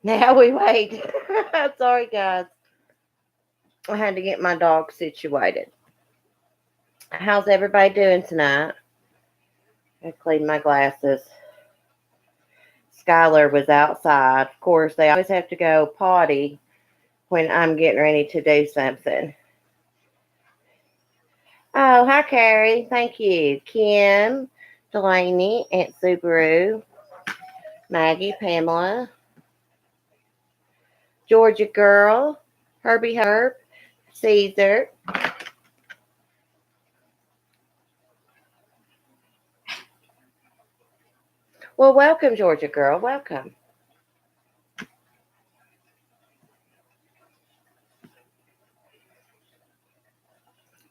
Now we wait. Sorry, guys. I had to get my dog situated. How's everybody doing tonight? I cleaned my glasses. Skylar was outside. Of course, they always have to go potty when I'm getting ready to do something. Oh, hi, Carrie. Thank you. Kim, Delaney, Aunt Subaru, Maggie, Pamela, Georgia Girl, Herbie Herb, Caesar. Well, welcome, Georgia Girl. Welcome.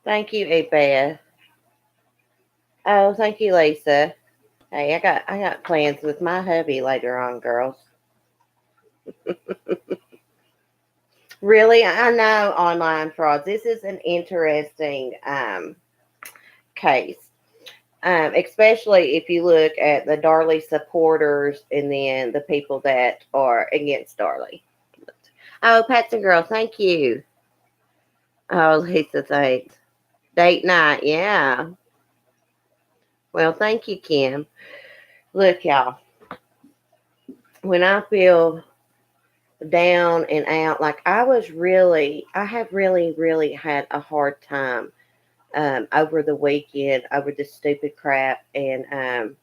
Thank you, Abaya. Oh, thank you, Lisa. Hey, I got plans with my hubby later on, girls. Really, I know online frauds. This is an interesting case, especially if you look at the Darlie supporters and then the people that are against Darlie. Oh, Patsy Girl, thank you. Oh, Lisa, thanks. Date night, yeah. Well, thank you, Kim. Look, y'all, when I feel down and out, like I have really had a hard time over the weekend over this stupid crap. And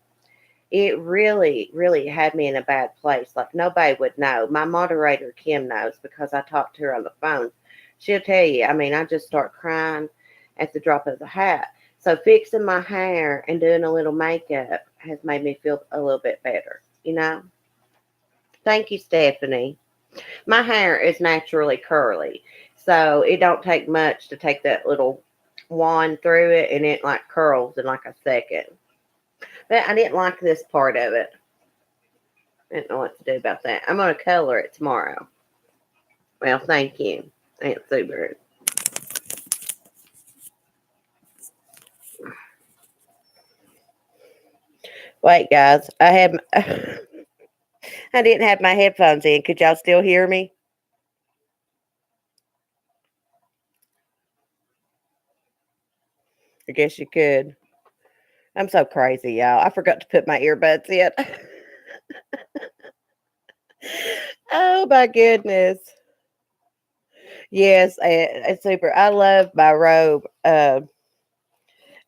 it really had me in a bad place. Like nobody would know. My moderator, Kim, knows because I talked to her on the phone. She'll tell you, I mean, I just start crying at the drop of a hat. So fixing my hair and doing a little makeup has made me feel a little bit better, you know? Thank you, Stephanie. My hair is naturally curly, so it don't take much to take that little wand through it and it like curls in like a second. But I didn't like this part of it. I didn't know what to do about that. I'm going to color it tomorrow. Well, thank you, Aunt Subaru. Wait, guys, I didn't have my headphones in. Could y'all still hear me? I guess you could. I'm so crazy, y'all. I forgot to put my earbuds in. Oh my goodness. Yes, it's super. I love my robe.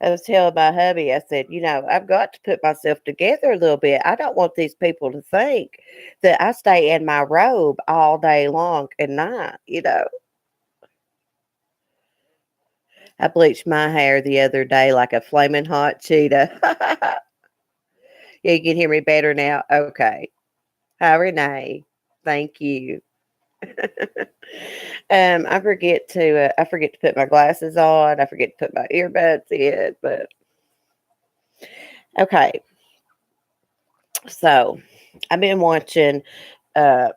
I was telling my hubby, I said, I've got to put myself together a little bit. I don't want these people to think that I stay in my robe all day long and night. I bleached my hair the other day like a flaming hot cheetah. Yeah, you can hear me better now. Okay. Hi, Renee. Thank you. I forget to put my glasses on. I forget to put my earbuds in, but okay. So I've been watching uh,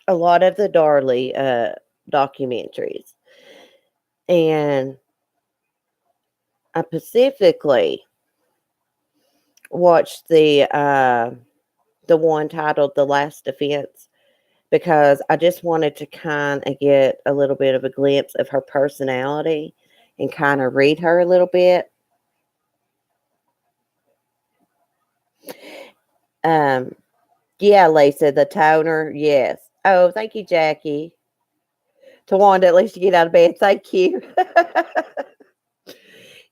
a lot of the Darlie documentaries, and I specifically watched the one titled "The Last Defense" because I just wanted to kind of get a little bit of a glimpse of her personality and kind of read her a little bit. Um, yeah, Lisa, the toner, yes. Oh, thank you, Jackie. Tawanda, at least you get out of bed. Thank you.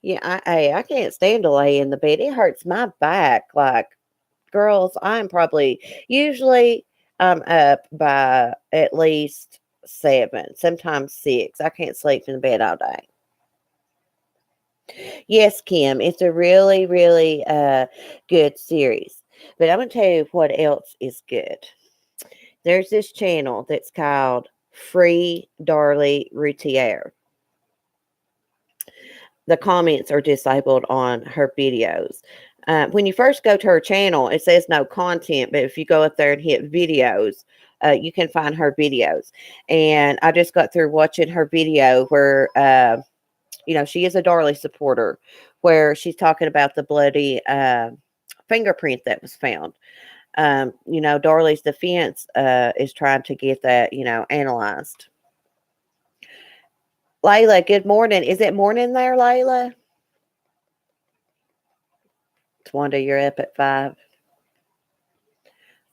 Yeah, I can't stand to lay in the bed. It hurts my back. Like, girls, usually I'm up by at least 7, sometimes 6. I can't sleep in the bed all day. Yes, Kim, it's a really good series. But I'm gonna tell you what else is good. There's this channel that's called Free Darlie Routier. The comments are disabled on her videos. When you first go to her channel, it says no content, but if you go up there and hit videos, you can find her videos. And I just got through watching her video where, she is a Darlie supporter, where she's talking about the bloody fingerprint that was found. Darlie's defense is trying to get that, analyzed. Layla, good morning. Is it morning there, Layla? It's Wanda, you're up at 5.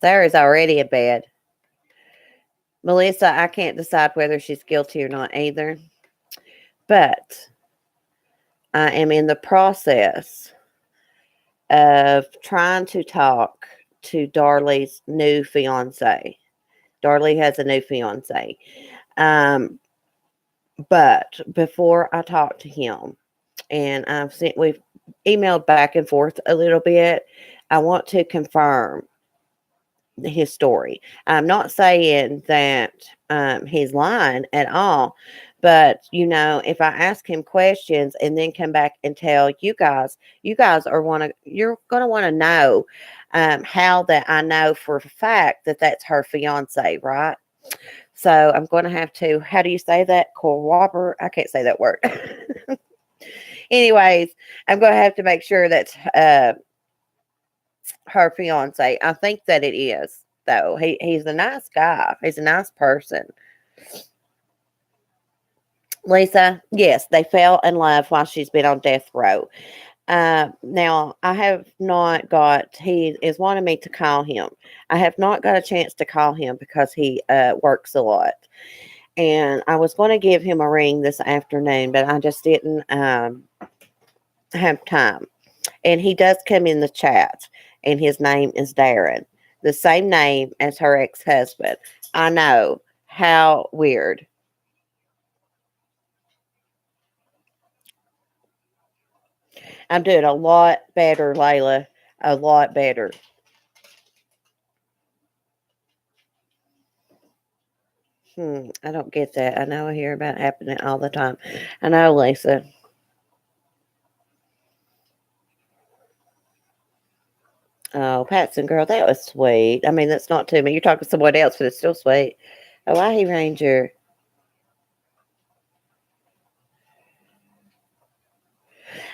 Sarah's already in bed. Melissa, I can't decide whether she's guilty or not either. But I am in the process of trying to talk to Darlie's new fiance. Darlie has a new fiance. But before I talk to him, and we've emailed back and forth a little bit, I want to confirm his story. I'm not saying that he's lying at all, but if I ask him questions and then come back and tell you guys you're gonna want to know how that I know for a fact that that's her fiance, right? So I'm going to have to, how do you say that? Cooperate? I can't say that word. Anyways, I'm going to have to make sure that's her fiance. I think that it is, though. He's a nice guy. He's a nice person. Lisa, yes, they fell in love while she's been on death row. Now, I have not got, he is wanting me to call him. I have not got a chance to call him because he works a lot. And I was going to give him a ring this afternoon, but I just didn't have time. And he does come in the chat, and his name is Darren, the same name as her ex-husband. I know. How weird. I'm doing a lot better, Layla. A lot better. I don't get that. I know I hear about it happening all the time. I know, Lisa. Oh, Patson, girl, that was sweet. I mean, that's not to me. You're talking to someone else, but it's still sweet. Oh, I hear Ranger.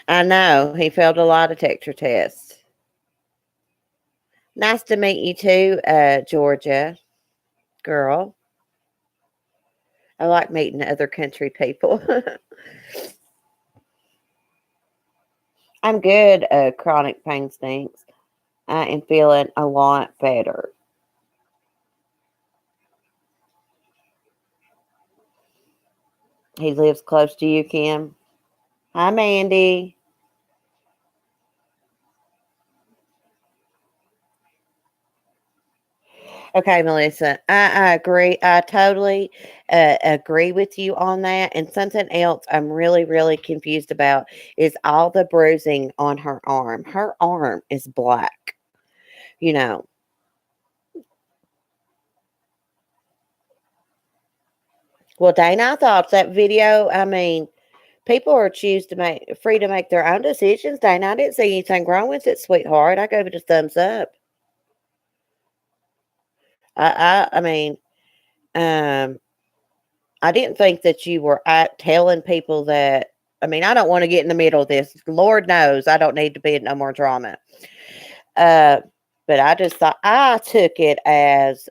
I know. He failed a lie detector test. Nice to meet you too, Georgia. Girl. I like meeting other country people. I'm good, chronic pain stinks. I am feeling a lot better. He lives close to you, Kim. Hi, Mandy. Okay, Melissa, I agree. I totally agree with you on that. And something else I'm really, really confused about is all the bruising on her arm. Her arm is black, you know. Well, Dana, I thought that video, I mean, people are free to make their own decisions. Dana, I didn't see anything wrong with it, sweetheart. I gave it a thumbs up. I mean, um, I didn't think that you were telling people that. I mean, I don't want to get in the middle of this. Lord knows I don't need to be in no more drama. Uh, but I just thought I took it as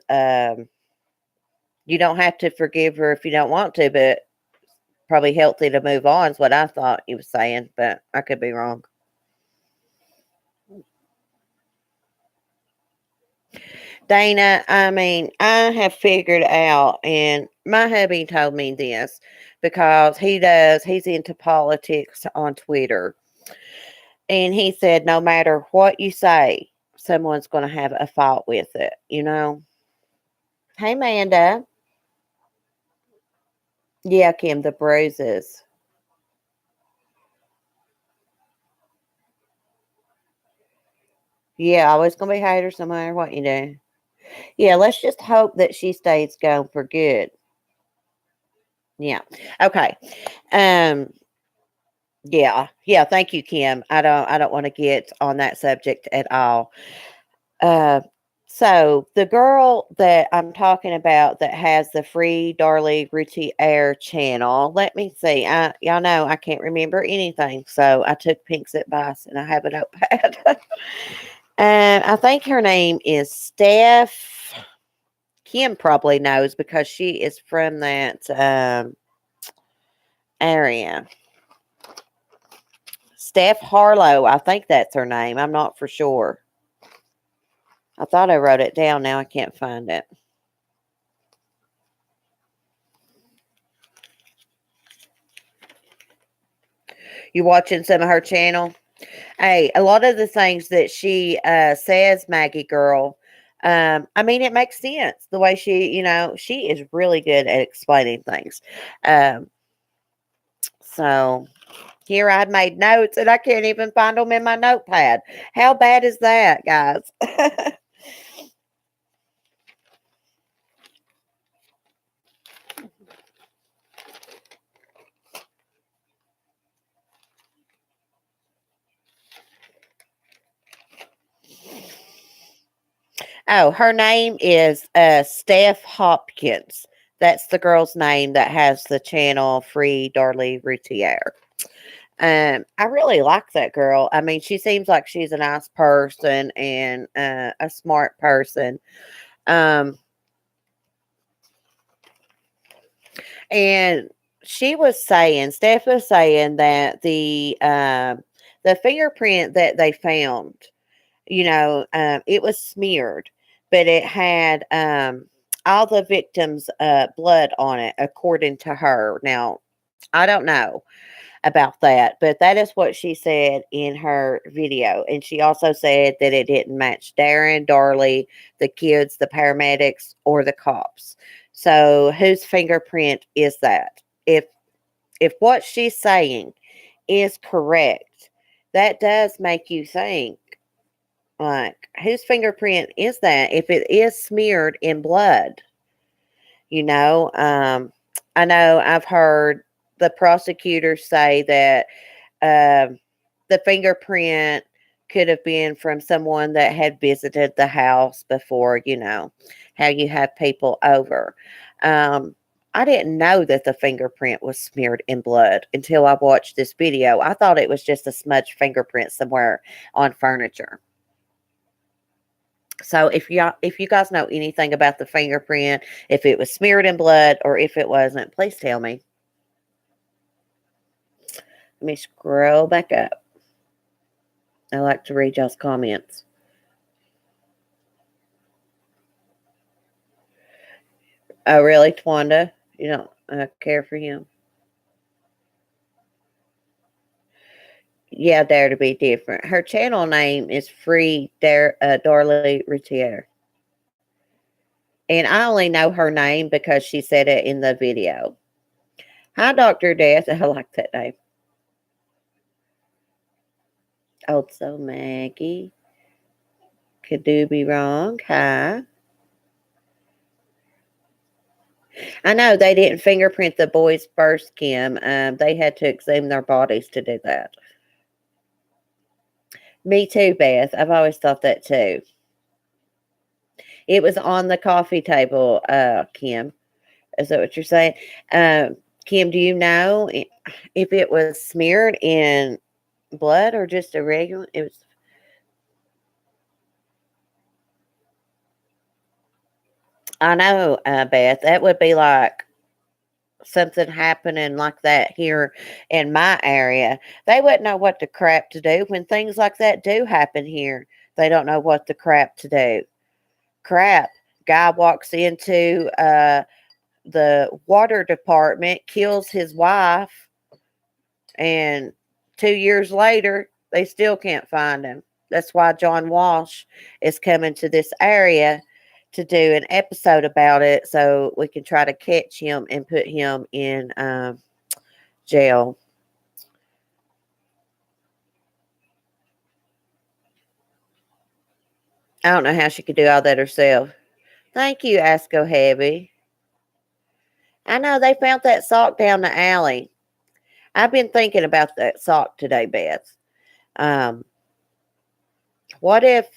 you don't have to forgive her if you don't want to, but probably healthy to move on is what I thought you was saying, but I could be wrong. Dana, I mean, I have figured out, and my hubby told me this because he's into politics on Twitter. And he said, no matter what you say, someone's going to have a fault with it, you know? Hey, Amanda. Yeah, Kim, the bruises. Yeah, always going to be haters no matter what you do. Yeah, let's just hope that she stays going for good. Yeah. Okay. Um, yeah, thank you, Kim. I don't want to get on that subject at all. Uh, so the girl that I'm talking about that has the free Darlie Routier channel, let me see. Y'all know I can't remember anything, so I took Pink's advice and I have a notepad. I think her name is Steph. Kim probably knows because she is from that area. Steph Harlow, I think that's her name. I'm not for sure. I thought I wrote it down. Now I can't find it. You watching some of her channel? Hey, a lot of the things that she says, Maggie girl, I mean, it makes sense the way she is really good at explaining things. Um, so here I'd made notes and I can't even find them in my notepad. How bad is that, guys? Oh, her name is Steph Hopkins. That's the girl's name that has the channel Free Darlie Routier. I really like that girl. I mean, she seems like she's a nice person and a smart person. Um, and Steph was saying that the fingerprint that they found, it was smeared, but it had all the victims' blood on it, according to her. Now, I don't know about that, but that is what she said in her video. And she also said that it didn't match Darren, Darlie, the kids, the paramedics, or the cops. So whose fingerprint is that? If what she's saying is correct, that does make you think, like, whose fingerprint is that if it is smeared in blood? You know, I know I've heard the prosecutors say that the fingerprint could have been from someone that had visited the house before, how you have people over. I didn't know that the fingerprint was smeared in blood until I watched this video. I thought it was just a smudged fingerprint somewhere on furniture. So if you guys know anything about the fingerprint, if it was smeared in blood or if it wasn't, please tell me. Let me scroll back up. I like to read y'all's comments. Oh, really, Twanda? You don't care for him? Yeah, Dare to be different. Her channel name is Free Darlie Routier. And I only know her name because she said it in the video. Hi, Dr. Death. I like that name. Also, Maggie. Could do be wrong. Hi. I know they didn't fingerprint the boys first, Kim. They had to examine their bodies to do that. Me too, Beth. I've always thought that too. It was on the coffee table, Kim. Is that what you're saying? Kim, do you know if it was smeared in blood or just a regular? It was. I know, Beth. That would be like something happening like that here in my area. They wouldn't know what the crap to do when things like that do happen here. They don't know what the crap to do. Crap. Guy walks into the water department, kills his wife, and 2 years later, they still can't find him. That's why John Walsh is coming to this area to do an episode about it so we can try to catch him and put him in jail. I don't know how she could do all that herself. Thank you, Asco Heavy. I know they found that sock down the alley. I've been thinking about that sock today, Beth. Um, what if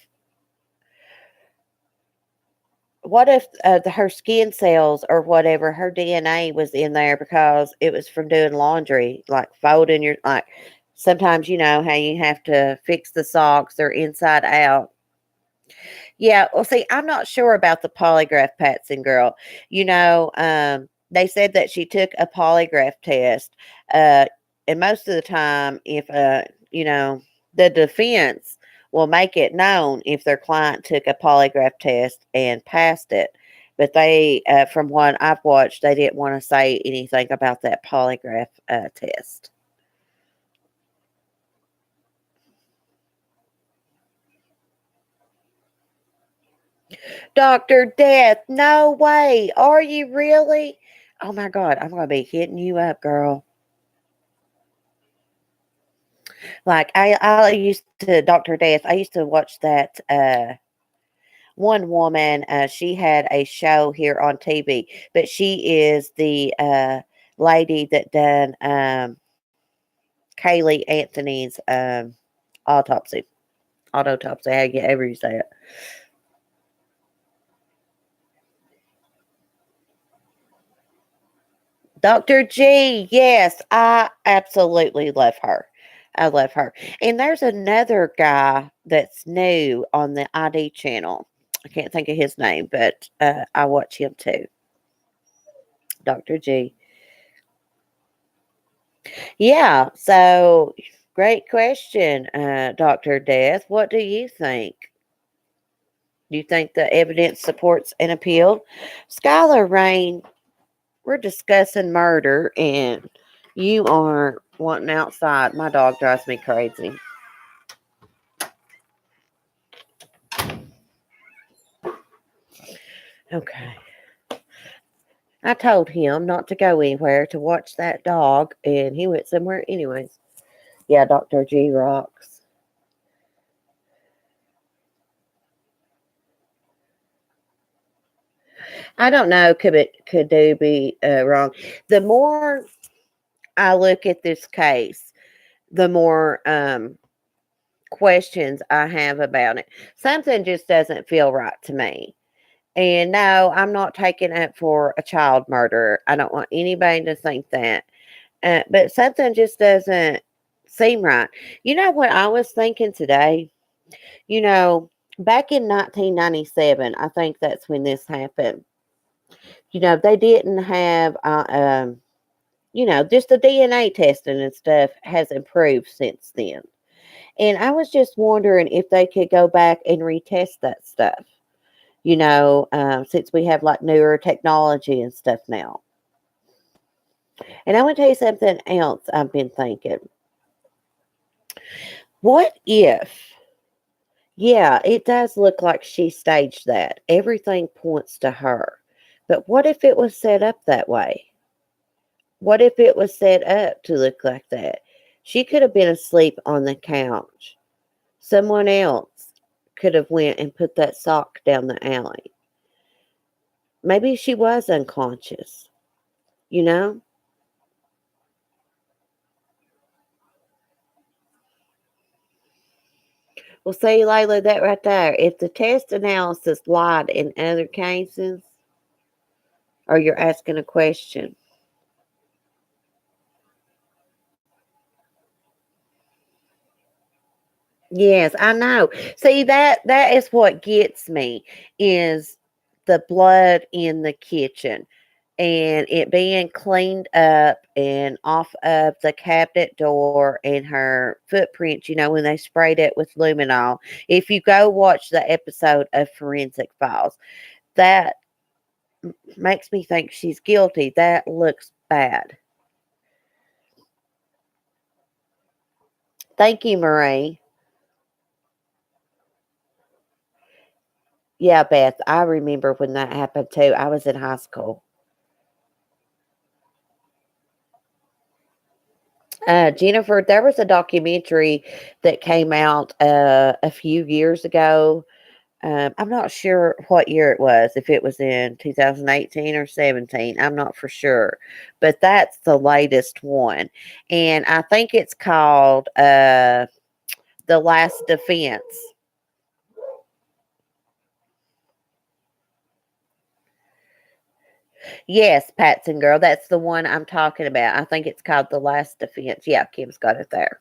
her skin cells or whatever, her DNA was in there because it was from doing laundry, like sometimes you know how you have to fix the socks, they're inside out. Yeah, well, see, I'm not sure about the polygraph, Patson girl. They said that she took a polygraph test, uh, and most of the time, if the defense will make it known if their client took a polygraph test and passed it. But from what I've watched, they didn't want to say anything about that polygraph test. Dr. Death, no way. Are you really? Oh my God, I'm going to be hitting you up, girl. Like I used to, Dr. Death, I used to watch that one woman, she had a show here on TV, but she is the lady that done Kaylee Anthony's autopsy. Autopsy, however you say it. Dr. G, yes, I absolutely love her. I love her. And there's another guy that's new on the ID channel. I can't think of his name, but I watch him too. Dr. G. Yeah, so great question, Dr. Death. What do you think? Do you think the evidence supports an appeal? Skylar Rain, we're discussing murder and you are wanting outside. My dog drives me crazy. Okay. I told him not to go anywhere to watch that dog, and he went somewhere anyways. Yeah, Dr. G rocks. I don't know. Could do be wrong? The more I look at this case, the more questions I have about it. Something just doesn't feel right to me. And no, I'm not taking it for a child murderer. I don't want anybody to think that. But something just doesn't seem right. You know what I was thinking today? You know, back in 1997, I think that's when this happened. They didn't have, just the DNA testing and stuff has improved since then. And I was just wondering if they could go back and retest that stuff, since we have like newer technology and stuff now. And I want to tell you something else I've been thinking. What if, yeah, it does look like she staged that. Everything points to her. But what if it was set up that way? What if it was set up to look like that? She could have been asleep on the couch. Someone else could have went and put that sock down the alley. Maybe she was unconscious, you know? Well, see, Layla, that right there, if the test analysis lied in other cases, or you're asking a question. Yes, I know. See, that is what gets me is the blood in the kitchen and it being cleaned up and off of the cabinet door and her footprints, when they sprayed it with luminol. If you go watch the episode of Forensic Files, that makes me think she's guilty. That looks bad. Thank you, Marie. Yeah, Beth, I remember when that happened too. I was in high school. Jennifer, there was a documentary that came out a few years ago. I'm not sure what year it was, if it was in 2018 or 17. I'm not for sure. But that's the latest one. And I think it's called The Last Defense. Yes, Patson girl, that's the one I'm talking about. I think it's called The Last Defense. Yeah, Kim's got it there.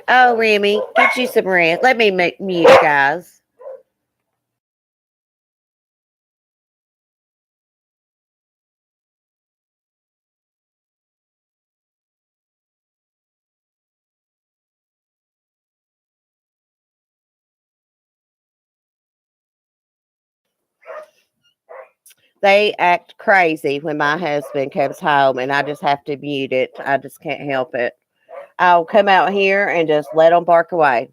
Oh, Remy, get you some rest. Let me mute, guys. They act crazy when my husband comes home, and I just have to mute it. I just can't help it. I'll come out here and just let them bark away.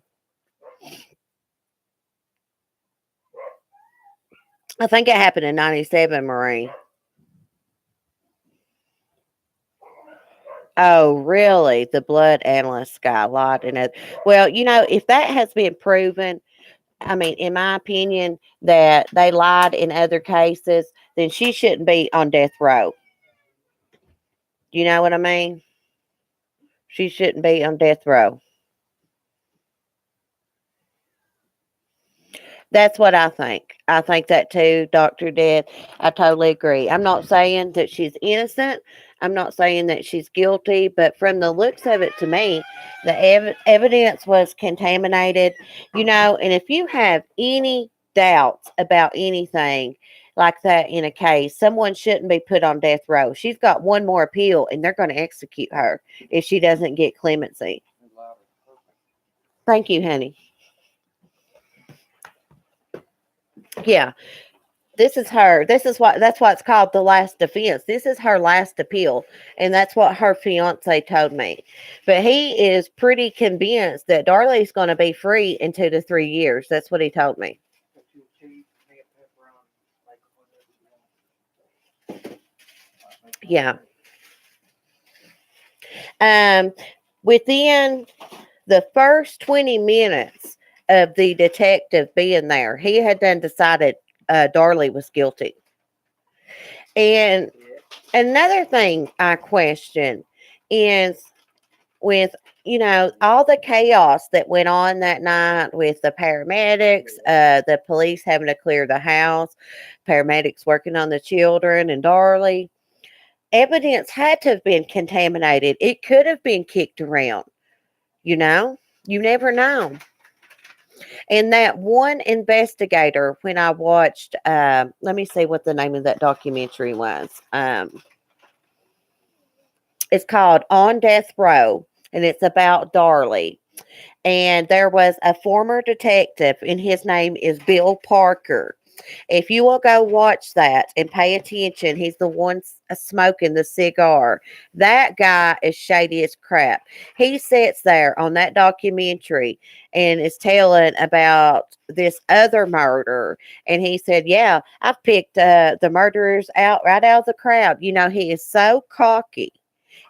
I think it happened in 97, Marie. Oh, really? The blood analyst got a lot in it. Well, if that has been proven, I mean, in my opinion, that they lied in other cases, then she shouldn't be on death row. You know what I mean? She shouldn't be on death row. That's what I think. I think that too, Dr. Dead. I totally agree. I'm not saying that she's innocent. I'm not saying that she's guilty, but from the looks of it to me, the evidence was contaminated, and if you have any doubts about anything like that in a case, someone shouldn't be put on death row. She's got one more appeal and they're going to execute her if she doesn't get clemency. Thank you, honey. Yeah. This is her. That's why it's called the last defense. This is her last appeal, and that's what her fiance told me. But he is pretty convinced that Darlie's going to be free in 2 to 3 years. That's what he told me. Yeah. Within the first 20 minutes of the detective being there, he had then decided Darlie was guilty. And another thing I question is with all the chaos that went on that night with the paramedics, the police having to clear the house, paramedics working on the children and Darlie, evidence had to have been contaminated. It could have been kicked around. You never know. And that one investigator, when I watched, let me see what the name of that documentary was. It's called On Death Row, and it's about Darlie. And there was a former detective, and his name is Bill Parker. If you will go watch that and pay attention, he's the one smoking the cigar. That guy is shady as crap. He sits there on that documentary and is telling about this other murder. And he said, yeah, I've picked the murderers out right out of the crowd. He is so cocky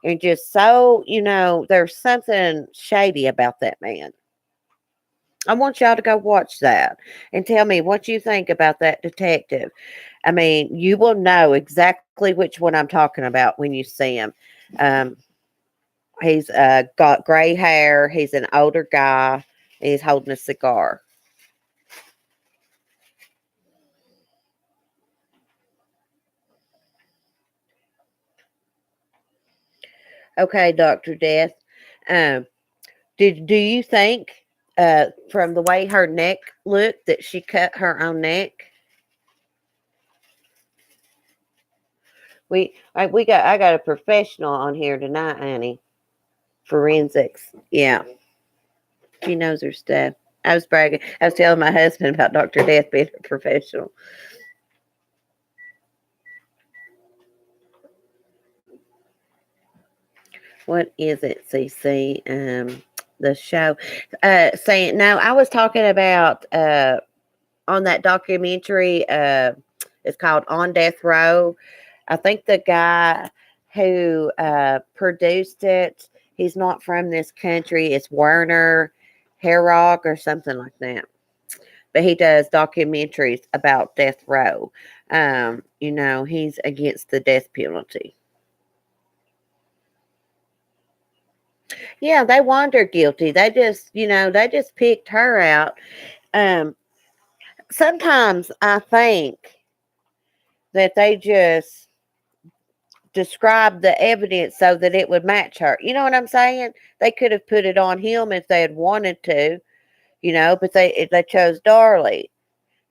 and just so, there's something shady about that man. I want y'all to go watch that and tell me what you think about that detective. I mean, you will know exactly which one I'm talking about when you see him. He's got gray hair. He's an older guy. He's holding a cigar. Okay, Dr. Death. Um, do you think from the way her neck looked that she cut her own neck? I got a professional on here tonight, honey. Forensics. Yeah. She knows her stuff. I was bragging. I was telling my husband about Dr. Death being a professional. What is it, CC? The show. Saying no, I was talking about on that documentary. It's called On Death Row. I think the guy who produced it, he's not from this country. It's Werner Herock or something like that. But he does documentaries about death row. He's against the death penalty. Yeah, they want her guilty. They just picked her out. Um, Sometimes I think that they just describe the evidence so that it would match her. You know what I'm saying? They could have put it on him if they had wanted to, but they chose Darlie.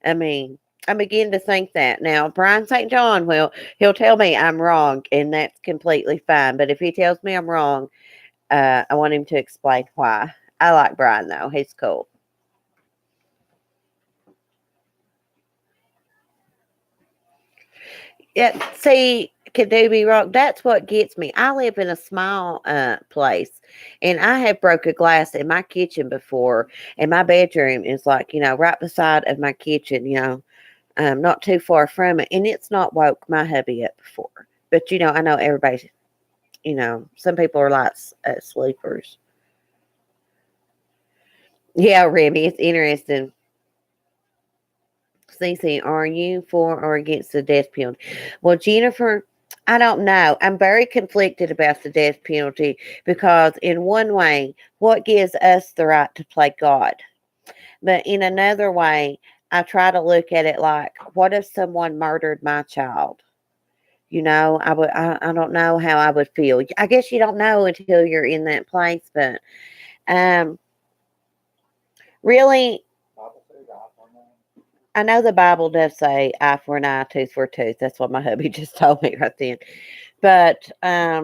I mean, I begin to think that. Now, Brian St. John, he'll tell me I'm wrong, and that's completely fine. But if he tells me I'm wrong, I want him to explain why. I like Brian, though. He's cool. Yeah, see, could do be wrong. That's what gets me. I live in a small place, and I have broke a glass in my kitchen before, and my bedroom is like, right beside of my kitchen, not too far from it, and it's not woke my hubby up before. But I know everybody. Some people are like sleepers. Yeah, Remy, it's interesting. Cece, are you for or against the death penalty? Well, Jennifer, I don't know. I'm very conflicted about the death penalty because, in one way, what gives us the right to play God? But in another way, I try to look at it like, what if someone murdered my child? I don't know how I would feel. I guess you don't know until you're in that place, but um, really, I know the Bible does say eye for an eye, tooth for a tooth. That's what my hubby just told me right then. But I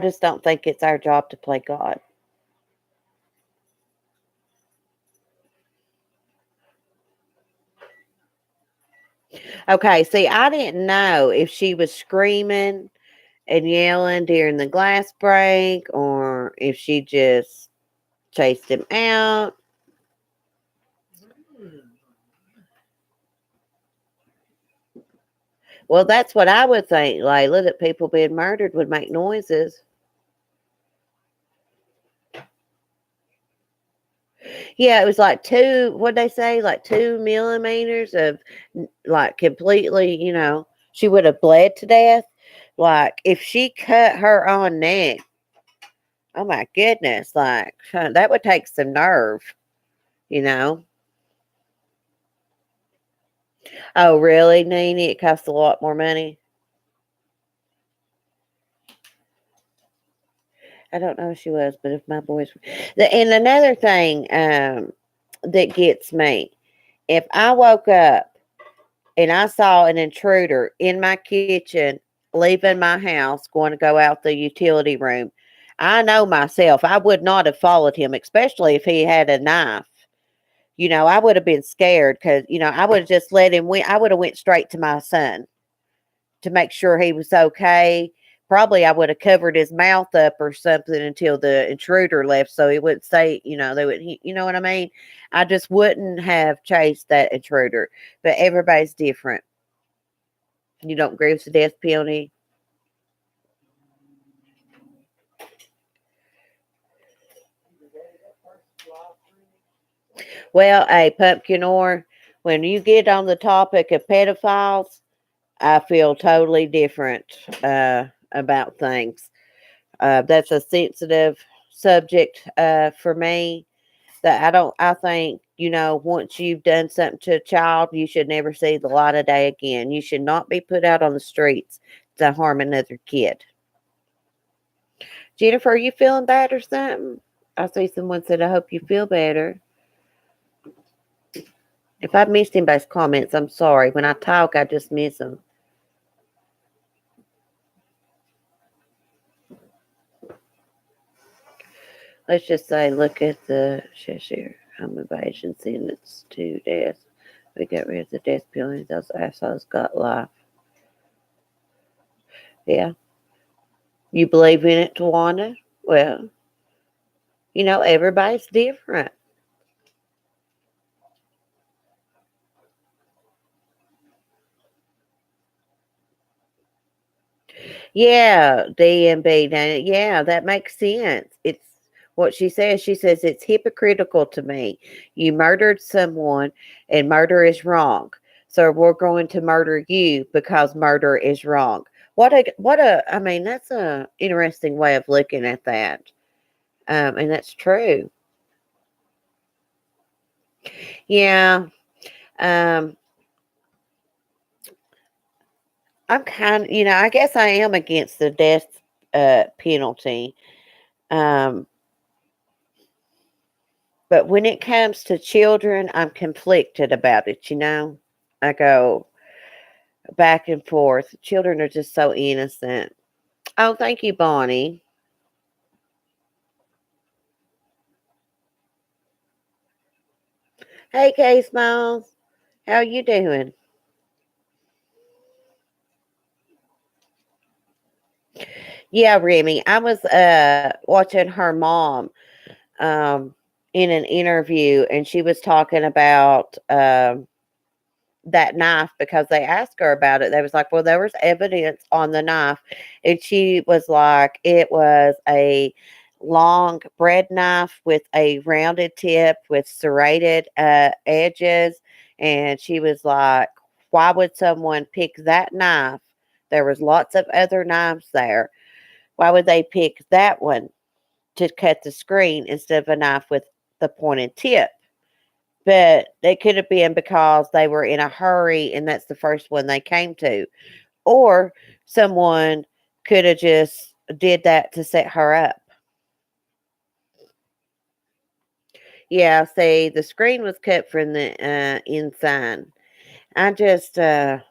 just don't think it's our job to play God. Okay, see, I didn't know if she was screaming and yelling during the glass break or if she just chased him out. Well, that's what I would think, Layla, that people being murdered would make noises. Yeah, it was like what'd they say? Like 2 millimeters of like completely, she would have bled to death. Like if she cut her own neck, oh my goodness, like that would take some nerve, you know. Oh, really, Nene? It costs a lot more money. I don't know if she was, but if my boys and another thing that gets me, if I woke up and I saw an intruder in my kitchen leaving my house, going to go out the utility room, I know myself, I would not have followed him, especially if he had a knife. I would have been scared because, I would have just let him win. I would have went straight to my son to make sure he was okay. Probably I would have covered his mouth up or something until the intruder left so he wouldn't say, they would, you know what I mean? I just wouldn't have chased that intruder. But everybody's different. You don't agree with the death penalty? Well, a pumpkin or when you get on the topic of pedophiles, I feel totally different about things. That's a sensitive subject for me. That I think, once you've done something to a child, you should never see the light of day again. You should not be put out on the streets to harm another kid. Jennifer, are you feeling bad or something? I see someone said, I hope you feel better. If I missed anybody's comments, I'm sorry. When I talk, I just miss them. Let's just say, look at the Cheshire home invasion sentence to death. We got rid of the death penalty. Those assholes got life. Yeah. You believe in it, Tawana? Well, everybody's different. Yeah, DMB. Yeah, that makes sense. It's what she says. She says it's hypocritical to me. You murdered someone, and murder is wrong. So we're going to murder you because murder is wrong. I mean, that's a interesting way of looking at that. And that's true. Yeah. Um, I'm I guess I am against the death penalty. Um, but when it comes to children, I'm conflicted about it. I go back and forth. Children are just so innocent. Oh, thank you, Bonnie. Hey, Kay Smiles. How you doing? Yeah, Remy. I was watching her mom in an interview, and she was talking about that knife because they asked her about it. They was like, well, there was evidence on the knife. And she was like, it was a long bread knife with a rounded tip with serrated edges. And she was like, why would someone pick that knife? There was lots of other knives there. Why would they pick that one to cut the screen instead of a knife with the pointed tip? But it could have been because they were in a hurry and that's the first one they came to. Or someone could have just did that to set her up. Yeah, see, the screen was cut from the inside. I just, I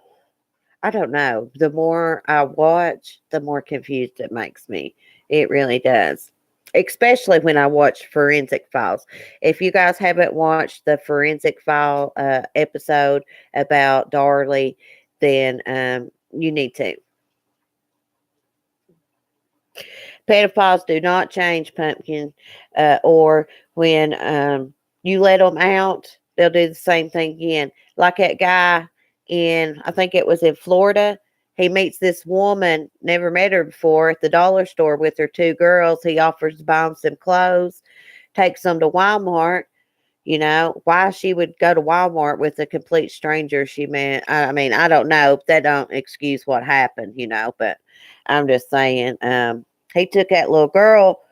don't know. The more I watch, the more confused it makes me. It really does. Especially when I watch Forensic Files. If you guys haven't watched the Forensic File episode about Darlie, then you need to. Pedophiles do not change, Pumpkin, or when you let them out, they'll do the same thing again. Like that guy I think it was in Florida. He meets this woman, never met her before, at the dollar store with her two girls. He offers to buy them some clothes, takes them to Walmart. Why she would go to Walmart with a complete stranger she met. I mean, I don't know. That don't excuse what happened, but I'm just saying, he took that little girl,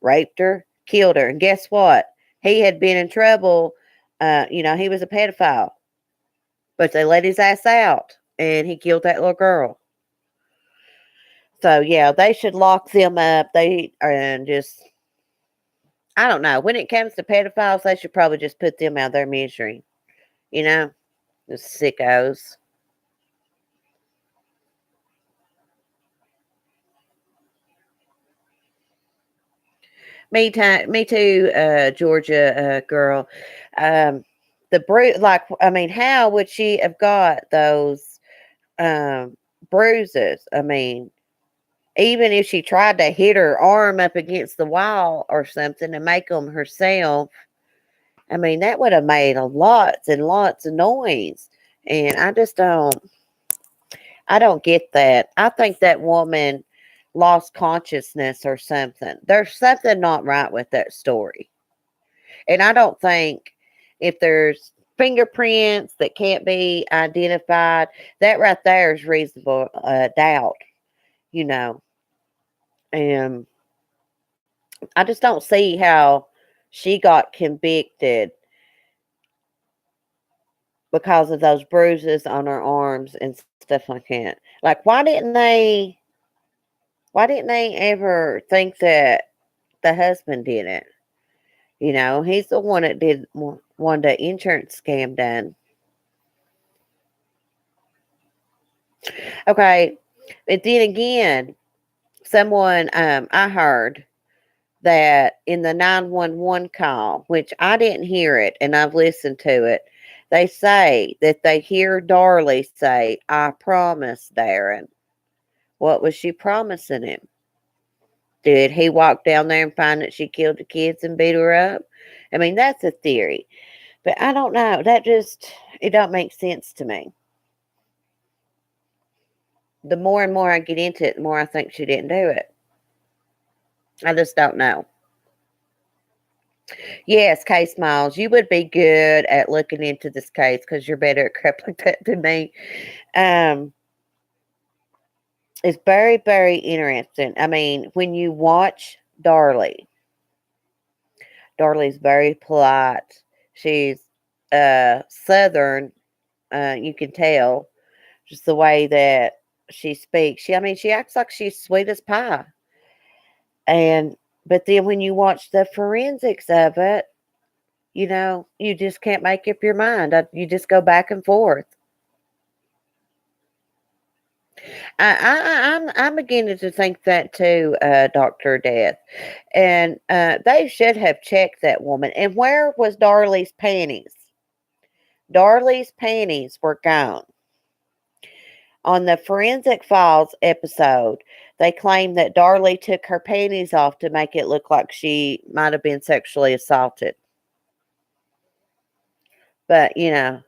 raped her, killed her. And guess what? He had been in trouble. He was a pedophile, but they let his ass out and he killed that little girl. So, yeah, they should lock them up. And just, I don't know. When it comes to pedophiles, they should probably just put them out of their misery. You know, the sickos. Me too, Georgia girl. Um, like, I mean, how would she have got those bruises? I mean, even if she tried to hit her arm up against the wall or something and make them herself, I mean, that would have made a lots and lots of noise. And I don't get that. I think that woman lost consciousness or something. There's something not right with that story. And I don't think if there's fingerprints that can't be identified, that right there is reasonable doubt, you know. And I just don't see how she got convicted because of those bruises on her arms and stuff like that. Like, why didn't they ever think that the husband did it? He's the one that did one the insurance scam done. Okay, but then again, someone I heard that in the 911 call, which I didn't hear it and I've listened to it, they say that they hear Darlie say, "I promise, Darren." What was she promising him? Did he walk down there and find that she killed the kids and beat her up? I mean, that's a theory. But I don't know. It don't make sense to me. The more and more I get into it, the more I think she didn't do it. I just don't know. Yes, case Miles, you would be good at looking into this case because you're better at crap like that than me. Um, it's very, very interesting. I mean, when you watch Darlie's very polite. She's Southern, you can tell. Just the way that she speaks. She acts like she's sweet as pie. But then when you watch the forensics of it, you just can't make up your mind. You just go back and forth. I'm beginning to think that too, Dr. Death. And they should have checked that woman. And where was Darlie's panties? Darlie's panties were gone. On the Forensic Files episode, they claimed that Darlie took her panties off to make it look like she might have been sexually assaulted. But, they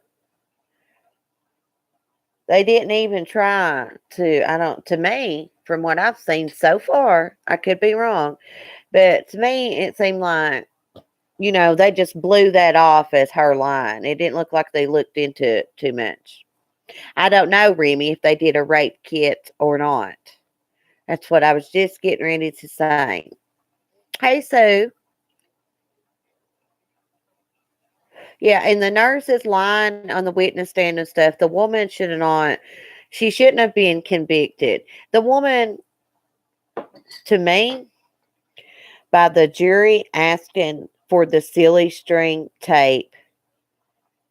didn't even try to me, from what I've seen so far, I could be wrong, but to me, it seemed like, they just blew that off as her line. It didn't look like they looked into it too much. I don't know, Remy, if they did a rape kit or not. That's what I was just getting ready to say. Hey, Sue. Yeah, and the nurse's line on the witness stand and stuff, the woman she shouldn't have been convicted. The woman, to me, by the jury asking for the silly string tape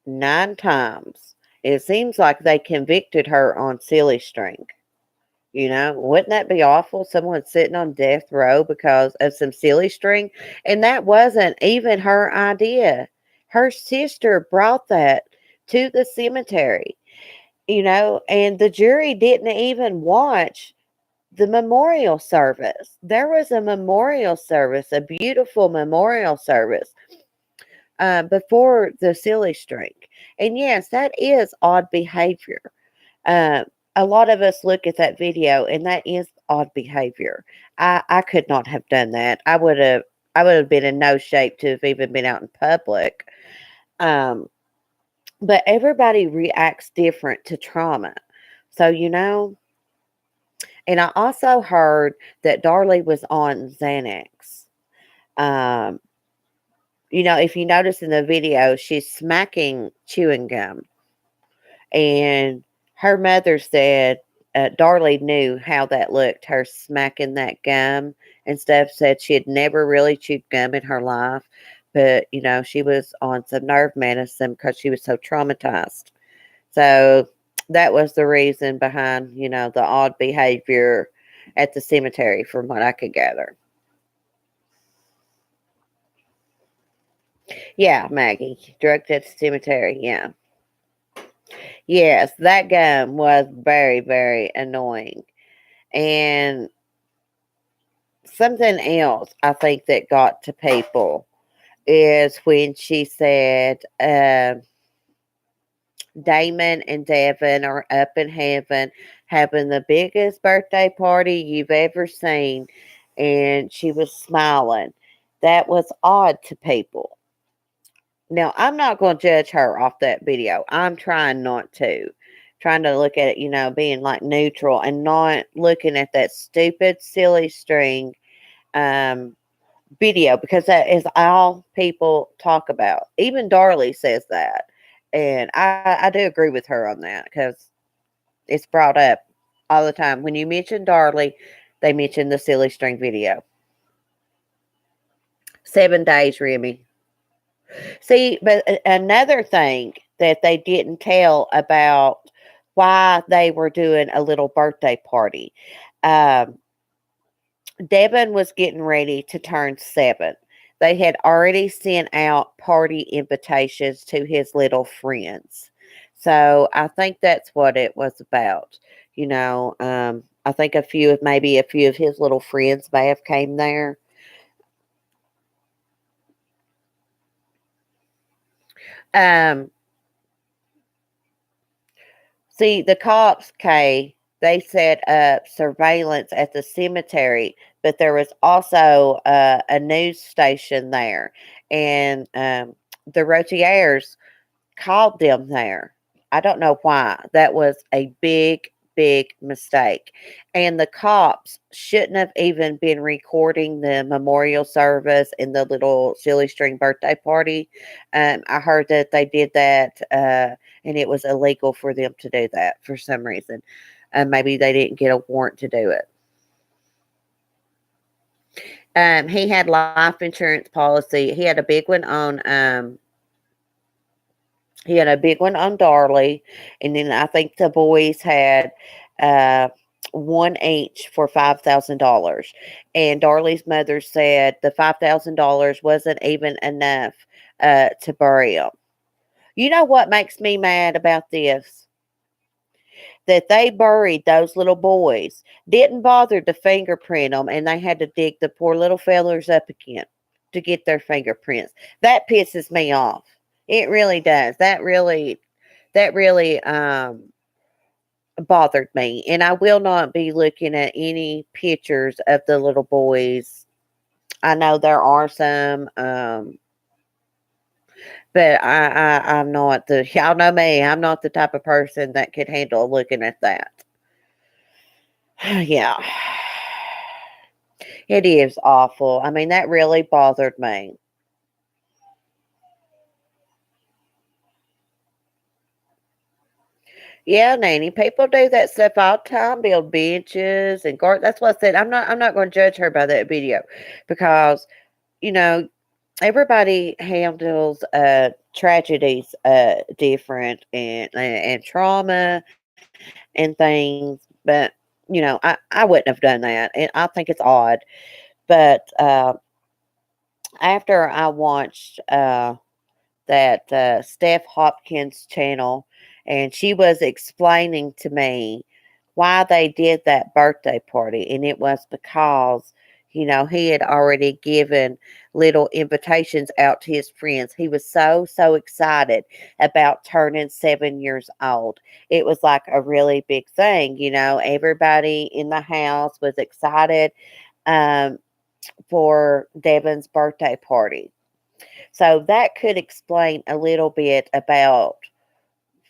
9 times, it seems like they convicted her on silly string. Wouldn't that be awful? Someone sitting on death row because of some silly string. And that wasn't even her idea. Her sister brought that to the cemetery, and the jury didn't even watch the memorial service. There was a memorial service, a beautiful memorial service, before the silly string. And yes, that is odd behavior. A lot of us look at that video, and that is odd behavior. I could not have done that. I would have been in no shape to have even been out in public. But everybody reacts different to trauma. So, and I also heard that Darlie was on Xanax. If you notice in the video, she's smacking chewing gum. And her mother said Darlie knew how that looked, her smacking that gum and stuff. Said she had never really chewed gum in her life. But, she was on some nerve medicine because she was so traumatized. So that was the reason behind, the odd behavior at the cemetery, from what I could gather. Yeah, Maggie, drugged at the cemetery, yeah. Yes, that gum was very, very annoying. And something else I think that got to people is when she said Damon and Devin are up in heaven having the biggest birthday party you've ever seen, and she was smiling. That was odd to people. Now, I'm not going to judge her off that video. I'm trying not to. Trying to look at it, being like neutral and not looking at that stupid, silly string video, because that is all people talk about. Even Darlie says that. And I do agree with her on that, because it's brought up all the time. When you mention Darlie, they mention the silly string video. 7 days, Remy. See, but another thing that they didn't tell about why they were doing a little birthday party. Devin was getting ready to turn 7. They had already sent out party invitations to his little friends. So I think that's what it was about. I think maybe a few of his little friends may have came there. See, the cops, Kay, they set up surveillance at the cemetery, but there was also a news station there, and the Routiers called them there. I don't know why. That was a big big mistake. And the cops shouldn't have even been recording the memorial service and the little silly string birthday party. I heard that they did that, and it was illegal for them to do that for some reason. Maybe they didn't get a warrant to do it. He had life insurance policy. He had a big one on Darlie, and then I think the boys had uh, one each for $5,000. And Darlie's mother said the $5,000 wasn't even enough to bury them. You know what makes me mad about this? That they buried those little boys, didn't bother to fingerprint them, and they had to dig the poor little fellers up again to get their fingerprints. That pisses me off. It really does. That really bothered me, and I will not be looking at any pictures of the little boys. I know there are some, but I'm not the y'all know me. I'm not the type of person that could handle looking at that. Yeah, it is awful. I mean, that really bothered me. Yeah, Nanny, people do that stuff all the time, build benches and guard. That's what I said. I'm not going to judge her by that video because, you know, everybody handles tragedies different and trauma and things, but I wouldn't have done that, and I think it's odd. But after I watched that Steph Hopkins channel, and she was explaining to me why they did that birthday party, and it was because he had already given little invitations out to his friends. He was so excited about turning 7 years old. It was like a really big thing. Everybody in the house was excited um, for Devin's birthday party. So that could explain a little bit about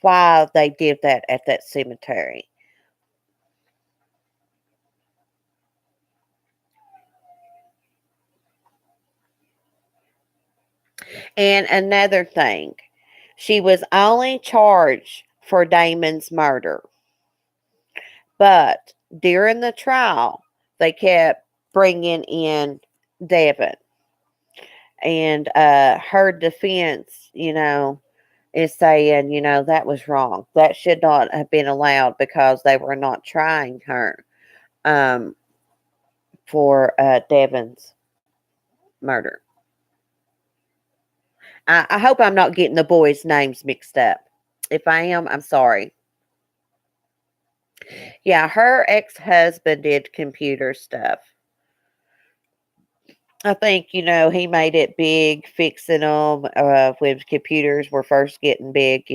why they did that at that cemetery. And another thing, she was only charged for Damon's murder, but during the trial, they kept bringing in Devin, and her defense, is saying, that was wrong. That should not have been allowed because they were not trying her um, for Devin's murder. I hope I'm not getting the boys' names mixed up. If I am, I'm sorry. Yeah, her ex husband did computer stuff. I think, he made it big, fixing them when computers were first getting big.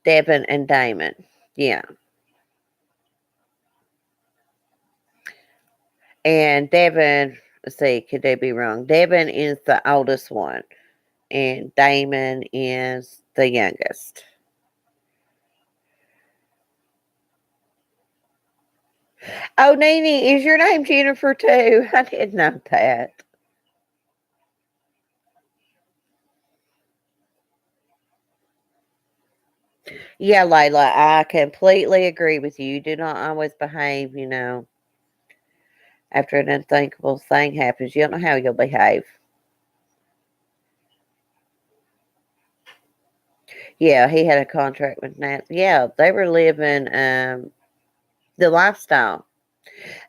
Devin and Damon. Yeah. And Devin, let's see, could they be wrong? Devin is the oldest one, and Damon is the youngest. Oh, Nene, is your name Jennifer too? I didn't know that. Yeah, Layla, I completely agree with you. You do not always behave, after an unthinkable thing happens. You don't know how you'll behave. Yeah, he had a contract with Nat. Yeah, they were living the lifestyle.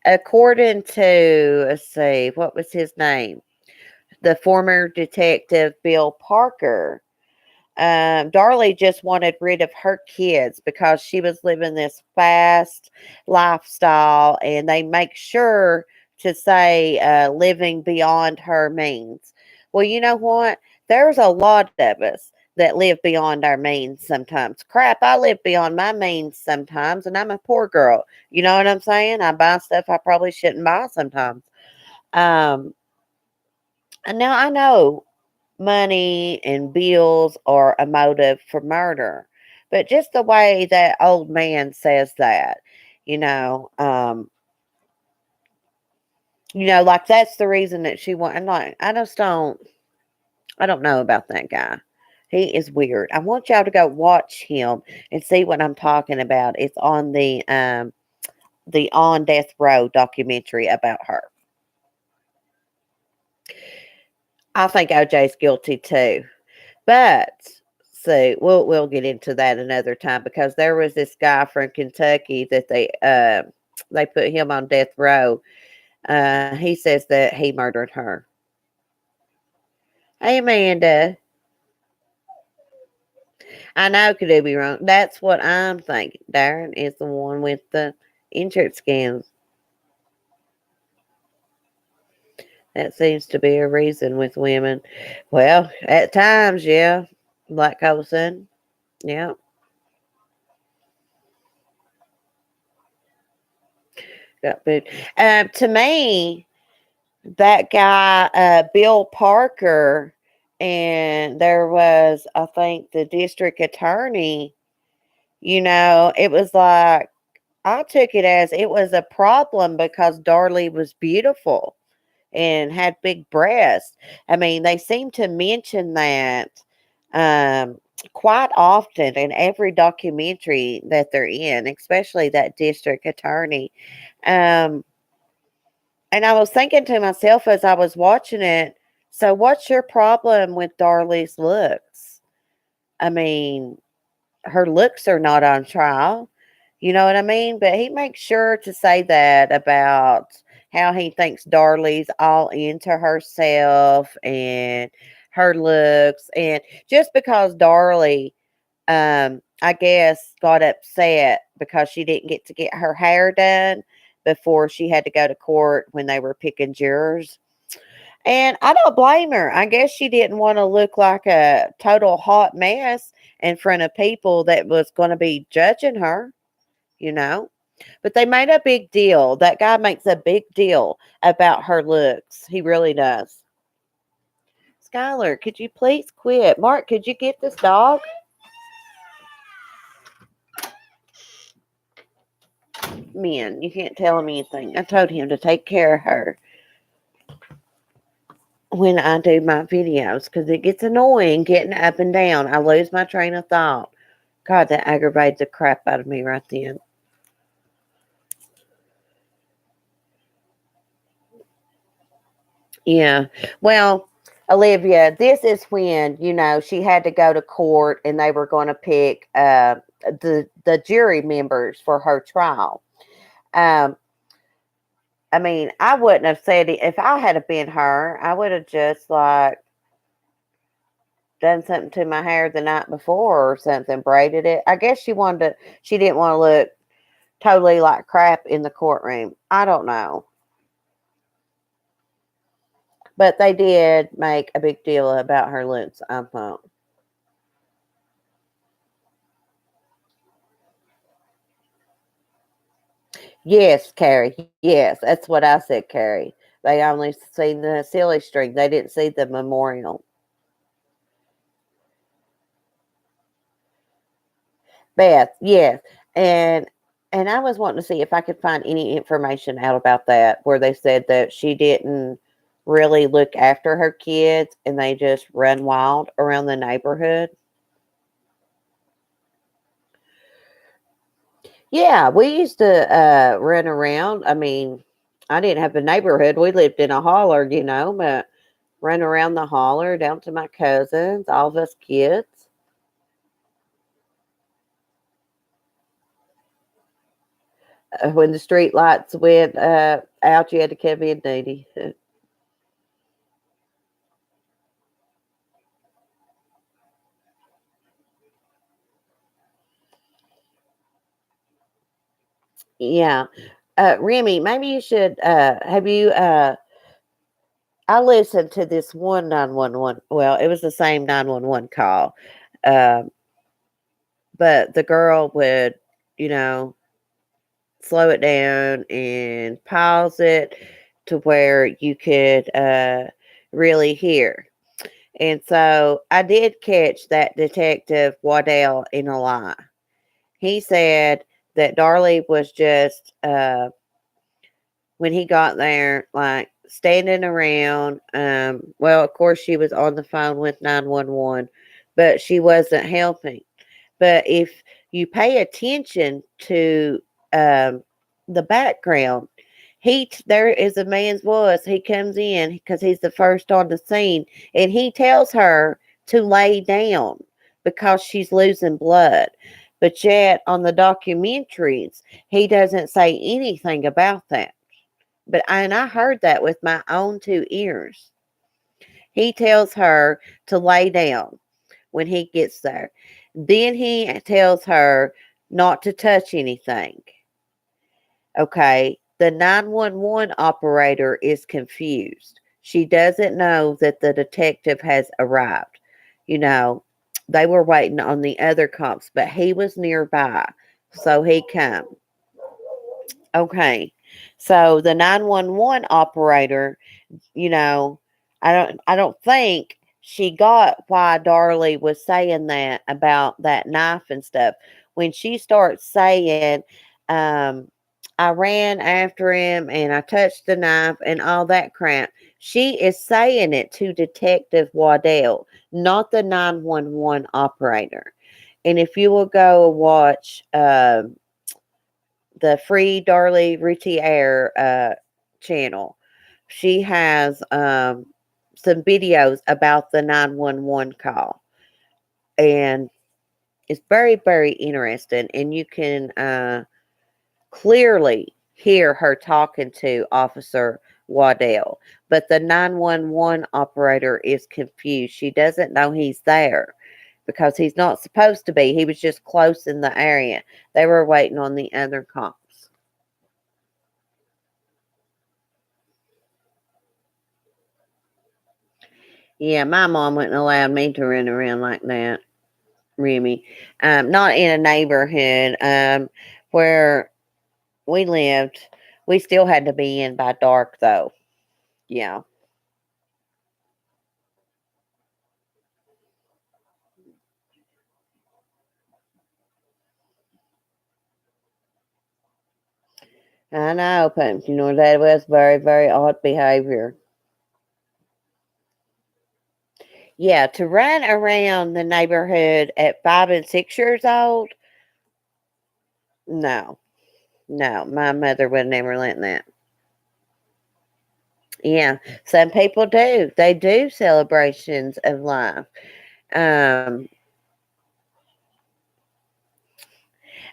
According to, let's see, what was his name? The former detective Bill Parker. Darlie just wanted rid of her kids because she was living this fast lifestyle, and they make sure to say living beyond her means. Well, you know what? There's a lot of us that live beyond our means sometimes. Crap, I live beyond my means sometimes, and I'm a poor girl. You know what I'm saying? I buy stuff I probably shouldn't buy sometimes. And now I know money and bills are a motive for murder. But just the way that old man says that, you know, um, like that's the reason that she went. I'm like, I don't know about that guy. He is weird. I want y'all to go watch him and see what I'm talking about. It's on the On Death Row documentary about her. I think OJ's guilty too. But see, we'll get into that another time because there was this guy from Kentucky that they put him on death row. He says that he murdered her. Hey Amanda, I know could be wrong. That's what I'm thinking. Darren is the one with the insurance scams. That seems to be a reason with women. Well, at times, yeah. Like Colson, yeah. Got food. To me, that guy, Bill Parker, and there was, I think, the district attorney, it was like, I took it as it was a problem because Darlie was beautiful and had big breasts. I mean, they seem to mention that um, quite often in every documentary that they're in, especially that district attorney. Um, and I was thinking to myself as I was watching it, so what's your problem with Darlie's looks? I mean, her looks are not on trial. You know what I mean? But he makes sure to say that about how he thinks Darlie's all into herself and her looks. And just because Darlie, I guess, got upset because she didn't get to get her hair done before she had to go to court when they were picking jurors. And I don't blame her. I guess she didn't want to look like a total hot mess in front of people that was going to be judging her, you know. But they made a big deal. That guy makes a big deal about her looks. He really does. Skylar, could you please quit? Mark, could you get this dog? Man, you can't tell him anything. I told him to take care of her when I do my videos because it gets annoying getting up and down. I lose my train of thought. God, that aggravates the crap out of me right then. Yeah. Well, Olivia, this is when, she had to go to court and they were going to pick the jury members for her trial. Um, I mean, I wouldn't have said it if I had been her. I would have just like done something to my hair the night before or something, braided it. I guess she didn't want to look totally like crap in the courtroom. I don't know. But they did make a big deal about her looks, I thought. Yes, Carrie. Yes, that's what I said, Carrie. They only seen the silly string. They didn't see the memorial. Beth, yes. And I was wanting to see if I could find any information out about that where they said that she didn't really look after her kids and they just run wild around the neighborhood. Yeah, we used to run around. I mean, I didn't have a neighborhood. We lived in a holler, but run around the holler down to my cousins, all of us kids. When the street lights went out, you had to come in, Dee. Yeah. Remy, maybe you should have you I listened to this one 911. Well, it was the same 911 call. Um, but the girl would, you know, slow it down and pause it to where you could really hear. And so I did catch that Detective Waddell in a lie. He said that Darlie was just, when he got there, like standing around. Well, of course, she was on the phone with 911, but she wasn't helping. But if you pay attention to the background, there is a man's voice. He comes in because he's the first on the scene, and he tells her to lay down because she's losing blood. But yet on the documentaries, he doesn't say anything about that. And I heard that with my own two ears. He tells her to lay down when he gets there. Then he tells her not to touch anything. Okay. The 911 operator is confused. She doesn't know that the detective has arrived. You know, they were waiting on the other cops, but he was nearby. So he come. Okay. So the 911 operator, you know, I don't think she got why Darlie was saying that about that knife and stuff. When she starts saying, um, I ran after him and I touched the knife and all that crap, she is saying it to Detective Waddell, not the 911 operator. And if you will go watch the free Darlie Routier channel, she has some videos about the 911 call. And it's very, very interesting. And you can clearly hear her talking to Officer Waddell. But the 911 operator is confused. She doesn't know he's there because he's not supposed to be. He was just close in the area. They were waiting on the other cops. Yeah, my mom wouldn't allow me to run around like that, Remy. Not in a neighborhood where we lived. We still had to be in by dark, though. Yeah, I know, but that was very, very odd behavior. Yeah, to run around the neighborhood at 5 and 6 years old, no, no, my mother would never let that. Yeah, some people do. They do celebrations of life. Um,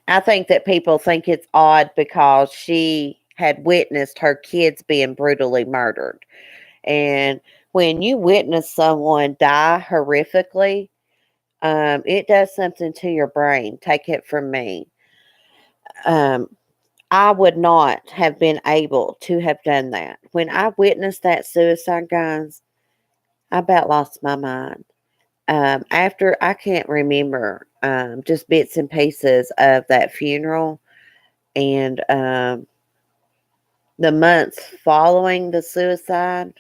I think that people think it's odd because she had witnessed her kids being brutally murdered. And when you witness someone die horrifically, it does something to your brain. Take it from me. Um, I would not have been able to have done that. When I witnessed that suicide, guys, I about lost my mind. After I can't remember just bits and pieces of that funeral and the months following the suicide,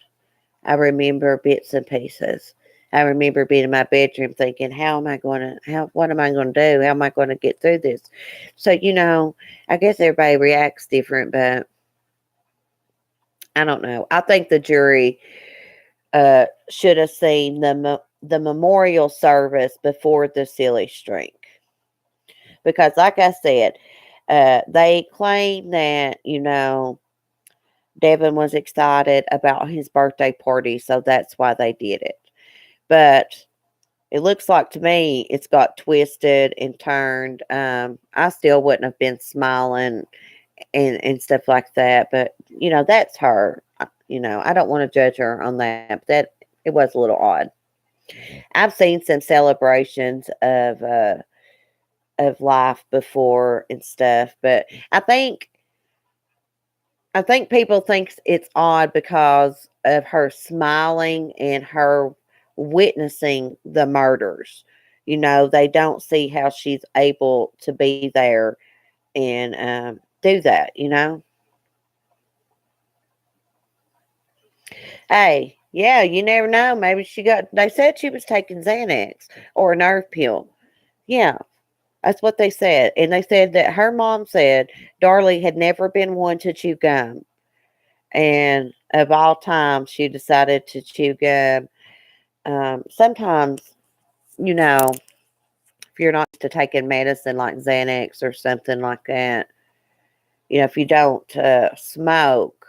I remember bits and pieces. I remember being in my bedroom thinking, what am I going to do? How am I going to get through this? So, I guess everybody reacts different, but I don't know. I think the jury should have seen the memorial service before the silly string. Because, like I said, they claim that, Devin was excited about his birthday party, so that's why they did it. But it looks like to me it's got twisted and turned. I still wouldn't have been smiling and stuff like that, but that's her. I don't want to judge her on that, but that it was a little odd. I've seen some celebrations of life before and stuff, but I think I think people think it's odd because of her smiling and her witnessing the murders. They don't see how she's able to be there and do that. Hey, Yeah, you never know. Maybe they said she was taking Xanax or a nerve pill. Yeah, that's what they said. And they said that her mom said Darlie had never been one to chew gum. And of all time, she decided to chew gum. Sometimes, you know, if you're not used to taking medicine like Xanax or something like that, if you don't smoke,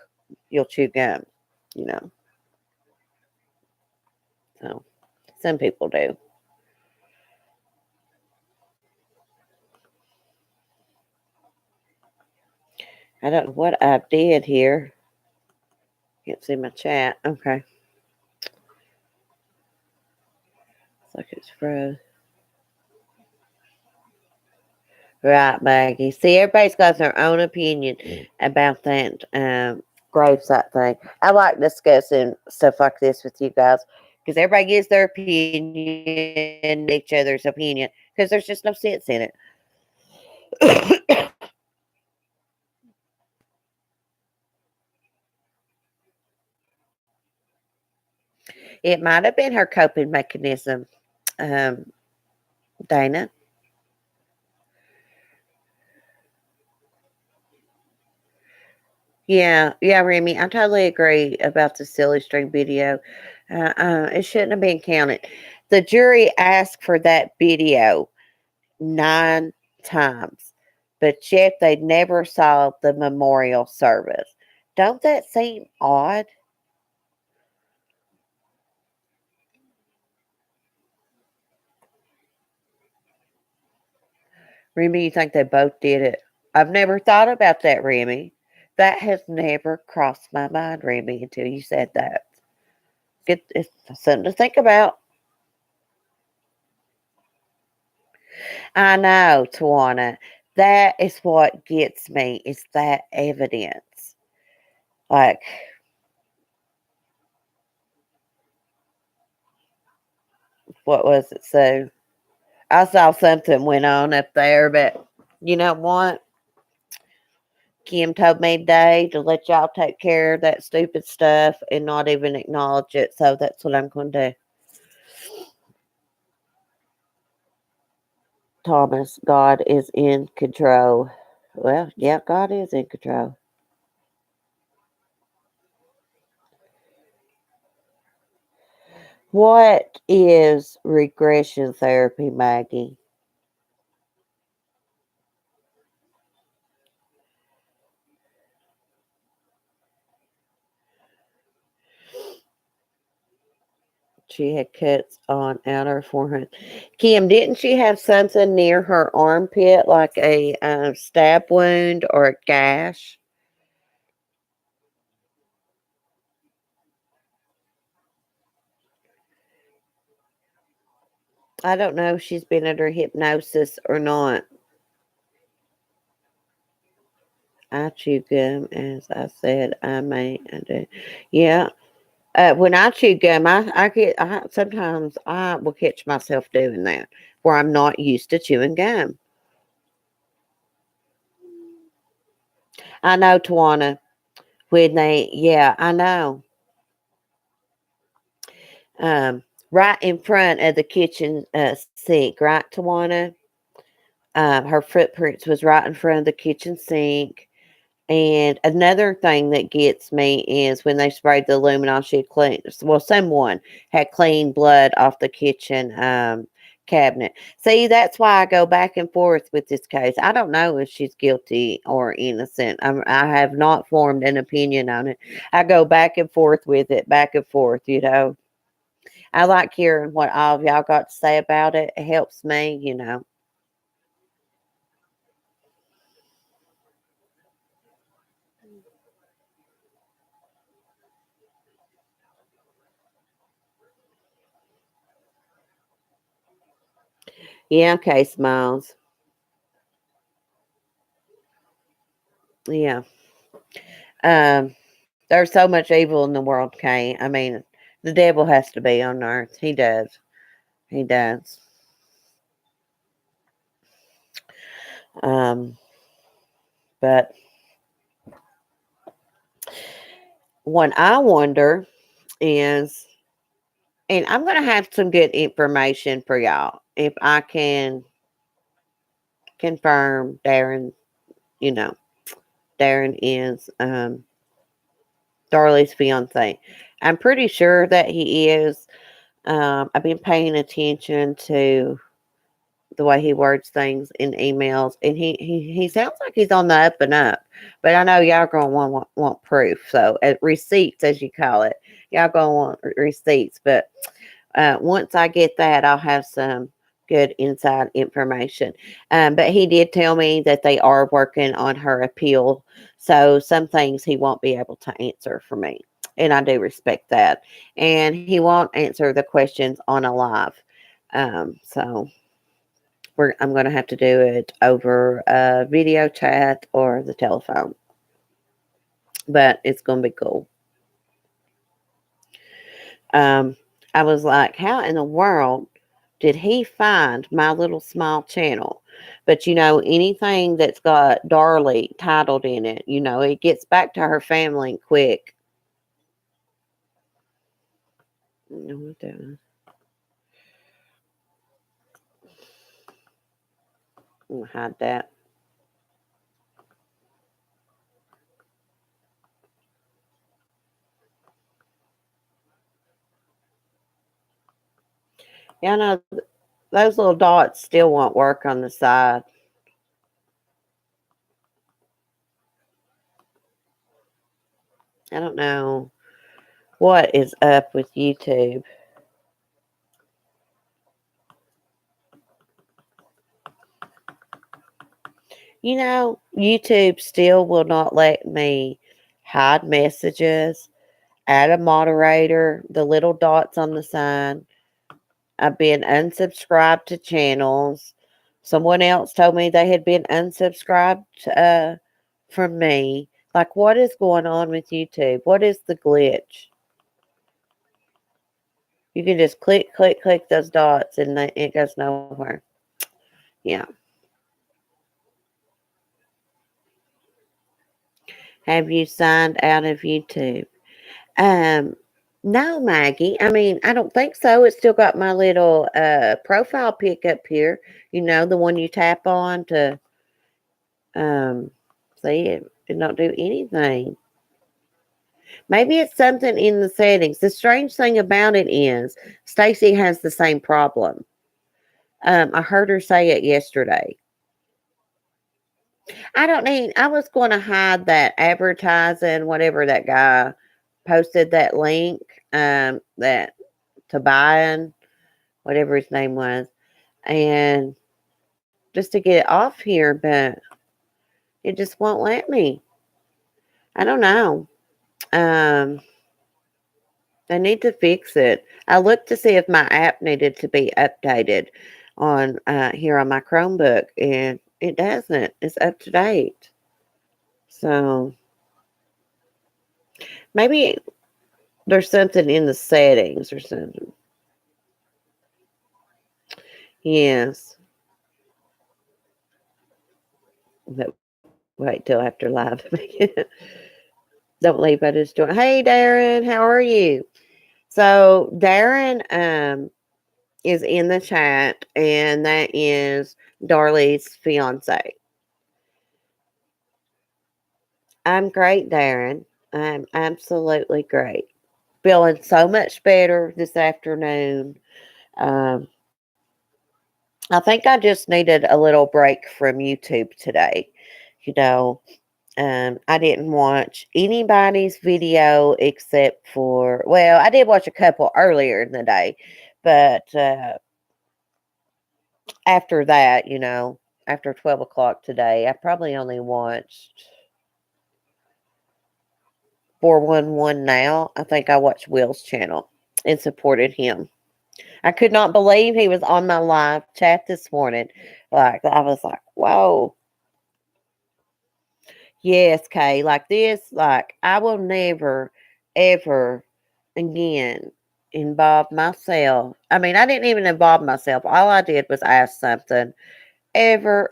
you'll chew gum, you know. So some people do. I don't know what I did here. Can't see my chat. Okay. It's like it's froze. Right, Maggie. See, everybody's got their own opinion about that gravesite thing. I like discussing stuff like this with you guys because everybody gives their opinion, each other's opinion, because there's just no sense in it. It might have been her coping mechanism, um, Dana. Yeah, Remy, I totally agree about the silly string video. It shouldn't have been counted. The jury asked for that video 9 times, but yet they never saw the memorial service. Don't that seem odd? Remy, you think they both did it? I've never thought about that, Remy. That has never crossed my mind, Remy, until you said that. It's something to think about. I know, Tawana. That is what gets me, is that evidence. Like, what was it? So, I saw something went on up there, but you know what? Kim told me today to let y'all take care of that stupid stuff and not even acknowledge it. So that's what I'm going to do. Thomas, God is in control. Well, yeah, God is in control. What is regression therapy, Maggie? She had cuts on outer forehead. Kim, didn't she have something near her armpit, like a stab wound or a gash? I don't know if she's been under hypnosis or not. I chew gum, as I said, I may. I do. Yeah. When I chew gum, sometimes I will catch myself doing that where I'm not used to chewing gum. I know, Tawana. Yeah, I know. Right in front of the kitchen sink, right, Tawana? Her footprints was right in front of the kitchen sink. And another thing that gets me is when they sprayed the Luminol, she had cleaned, well, someone had cleaned blood off the kitchen cabinet. See, that's why I go back and forth with this case. I don't know if she's guilty or innocent. I have not formed an opinion on it. I go back and forth with it, back and forth. I like hearing what all of y'all got to say about it. It helps me. Yeah, okay, Smiles. Yeah. Um, there's so much evil in the world, Kay. I mean, the devil has to be on earth. He does. He does. Um, but when I wonder is, and I'm going to have some good information for y'all if I can confirm Darren, you know, Darren is Darlie's fiance. I'm pretty sure that he is. I've been paying attention to the way he words things in emails, and he sounds like he's on the up and up. But I know y'all gonna want proof, so receipts, as you call it, y'all gonna want receipts. But once I get that, I'll have some good inside information. But he did tell me that they are working on her appeal, so some things he won't be able to answer for me, and I do respect that. And he won't answer the questions on a live. So I'm going to have to do it over a video chat or the telephone. But it's going to be cool. I was like, how in the world did he find my little small channel? But anything that's got Darlie titled in it, it gets back to her family quick. I'm going to hide that. Yeah, I know those little dots still won't work on the side. I don't know what is up with YouTube. YouTube still will not let me hide messages, add a moderator, the little dots on the side. I've been unsubscribed to channels. Someone else told me they had been unsubscribed from me. Like, what is going on with YouTube? What is the glitch? You can just click those dots and it goes nowhere. Yeah. Have you signed out of YouTube? No, Maggie. I mean, I don't think so. It's still got my little profile pic up here. The one you tap on to see it. It don't do anything. Maybe it's something in the settings. The strange thing about it is Stacy has the same problem. I heard her say it yesterday. I was going to hide that advertising, whatever that guy posted that link, that to buying, whatever his name was, and just to get it off here, but it just won't let me. I don't know. I need to fix it. I looked to see if my app needed to be updated on here on my Chromebook, and it doesn't. It's up to date. So maybe there's something in the settings or something. Yes. But wait till after live. Don't leave. I just joined. Hey, Darren, how are you? So Darren is in the chat, and that is Darlie's fiance. I'm great, Darren. I'm absolutely great. Feeling so much better this afternoon. Um, I think I just needed a little break from YouTube today. You know, I didn't watch anybody's video except for, well, I did watch a couple earlier in the day, but after that, after 12 o'clock today, I probably only watched 411 now. I think I watched Will's channel and supported him. I could not believe he was on my live chat this morning. Like, I was like, whoa. Yes, Kay, like this, like, I will never, ever again involve myself. I mean, I didn't even involve myself. All I did was ask something ever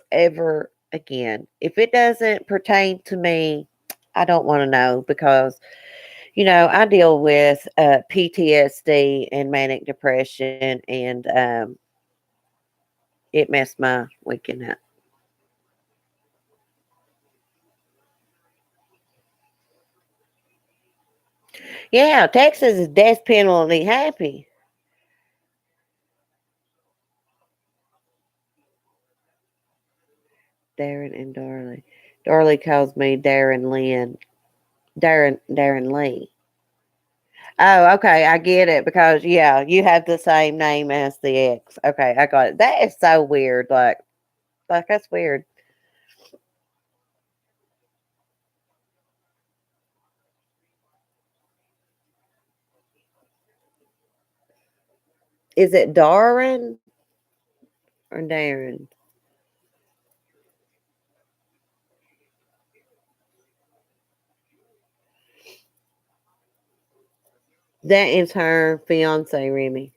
again. If it doesn't pertain to me, I don't want to know, because I deal with PTSD and manic depression, and it messed my weekend up. Yeah, Texas is death penalty happy. Darren and Darlie. Darlie calls me Darren Lynn. Darren Lee. Oh, okay, I get it because yeah, you have the same name as the ex. Okay, I got it. That is so weird. Like that's weird. Is it Darren or Darren? That is her fiance, Remy.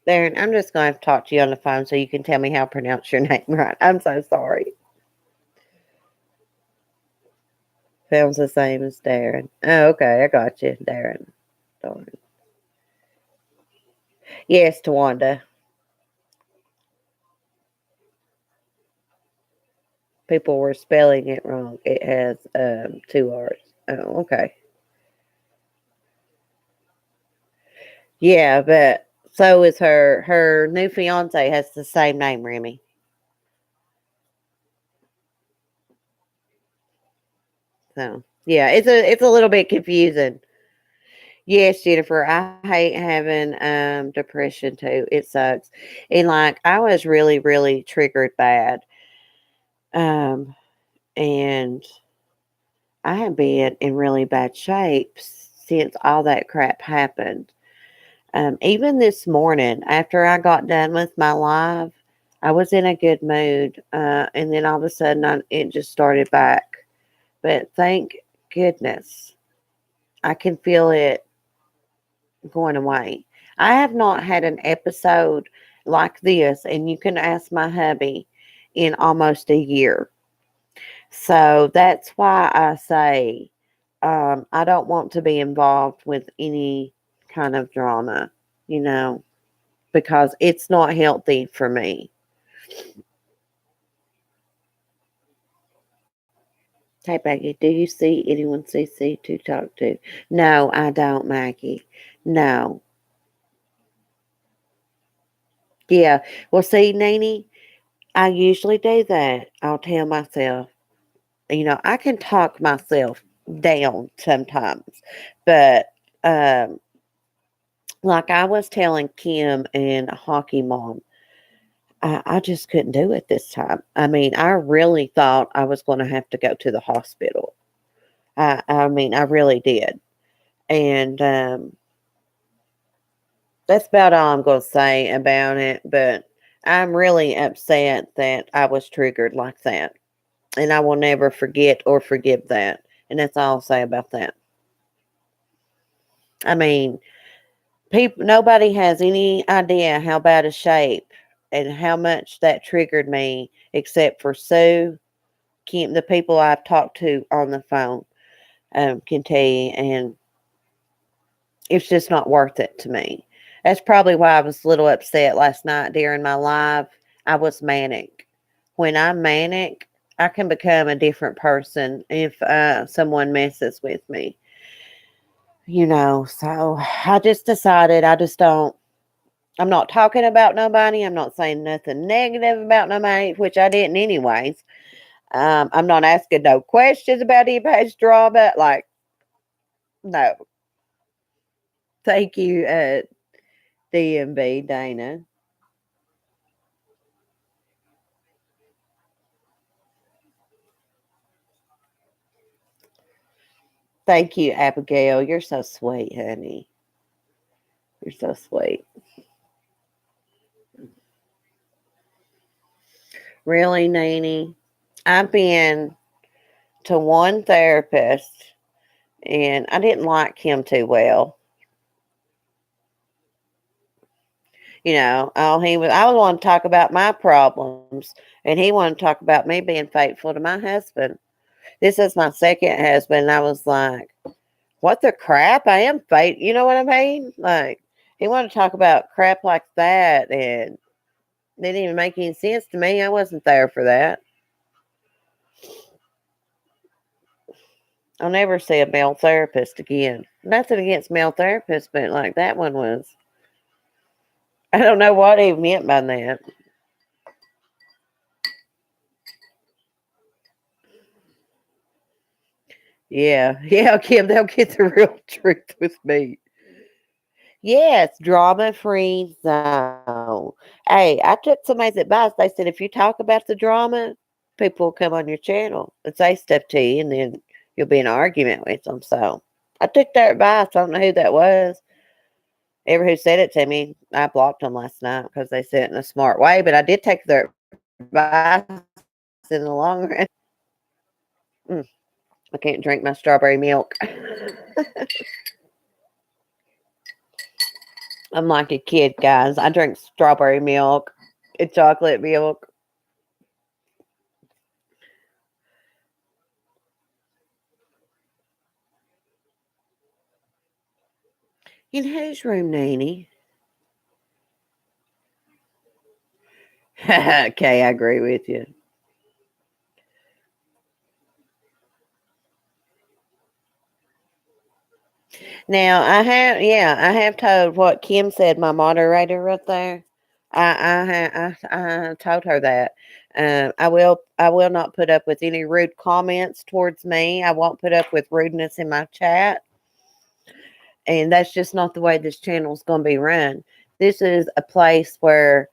Darren, I'm just going to have to talk to you on the phone so you can tell me how to pronounce your name right. I'm so sorry. Sounds the same as Darren. Oh, okay, I got you, Darren. Darn. Yes, Tawanda. People were spelling it wrong. It has two R's. Oh, okay. Yeah, but so is her new fiance has the same name, Remy. So yeah, it's a little bit confusing. Yes, Jennifer, I hate having depression too. It sucks. And like I was really, really triggered bad. Um and I have been in really bad shape since all that crap happened. Even this morning, after I got done with my live, I was in a good mood. And then all of a sudden, it just started back. But thank goodness, I can feel it going away. I have not had an episode like this, and you can ask my hubby, in almost a year. So that's why I say I don't want to be involved with any kind of drama, you know, because it's not healthy for me. Hey, Maggie, do you see anyone CC to talk to? No, I don't, Maggie. No. Yeah. Well, see, Nene, I usually do that. I'll tell myself, I can talk myself down sometimes, but um, like I was telling Kim and Hockey Mom, I just couldn't do it this time. I mean, I really thought I was going to have to go to the hospital. I mean, I really did. And that's about all I'm going to say about it. But I'm really upset that I was triggered like that. And I will never forget or forgive that. And that's all I'll say about that. I mean, people, nobody has any idea how bad a shape and how much that triggered me except for Sue, Kim, the people I've talked to on the phone can tell you. And it's just not worth it to me. That's probably why I was a little upset last night during my live. I was manic. When I'm manic, I can become a different person if someone messes with me. So I just decided I just don't. I'm not talking about nobody. I'm not saying nothing negative about nobody, which I didn't anyways. I'm not asking no questions about anybody's drama. Like, no. Thank you, DMB, Dana. Thank you, Abigail. You're so sweet, honey. You're so sweet. Really, Nene? I've been to one therapist and I didn't like him too well. I was wanting to talk about my problems, and he wanted to talk about me being faithful to my husband. This is my second husband. And I was like, what the crap? I am faithful. You know what I mean? Like, he wanted to talk about crap like that, and it didn't even make any sense to me. I wasn't there for that. I'll never see a male therapist again. Nothing against male therapists, but like that one was. I don't know what he meant by that. Yeah, yeah, Kim, they'll get the real truth with me. Yes, drama free zone. Hey, I took somebody's advice. They said if you talk about the drama, people will come on your channel and say stuff to you, and then you'll be in an argument with them. So I took their advice. I don't know who that was. Ever who said it to me, I blocked them last night because they said it in a smart way. But I did take their advice in the long run. Mm, I can't drink my strawberry milk. I'm like a kid, guys. I drink strawberry milk and chocolate milk. In whose room, Nanny? Okay, I agree with you. Now I have told what Kim said, my moderator right there. I told her that. I will not put up with any rude comments towards me. I won't put up with rudeness in my chat, and that's just not the way this channel is going to be run. This is a place where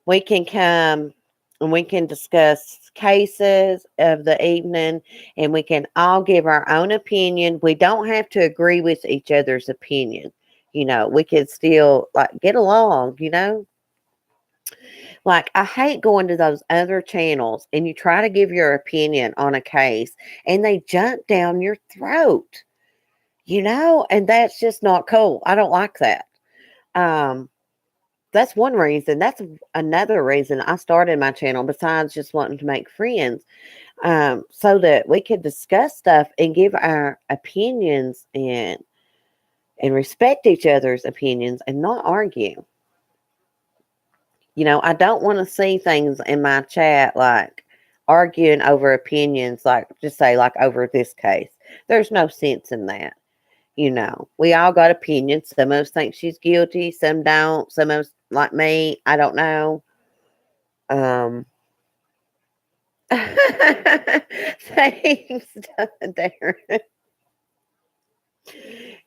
we can come and we can discuss cases of the evening, and we can all give our own opinion. We don't have to agree with each other's opinion. We can still like get along, Like, I hate going to those other channels and you try to give your opinion on a case and they jump down your throat, and that's just not cool. I don't like that. Um, that's one reason. That's another reason I started my channel besides just wanting to make friends, so that we could discuss stuff and give our opinions and respect each other's opinions and not argue. I don't want to see things in my chat like arguing over opinions, like just say like over this case. There's no sense in that. We all got opinions. Some of us think she's guilty, some don't. Some of us, like me, I don't know. Um, thanks, Darren.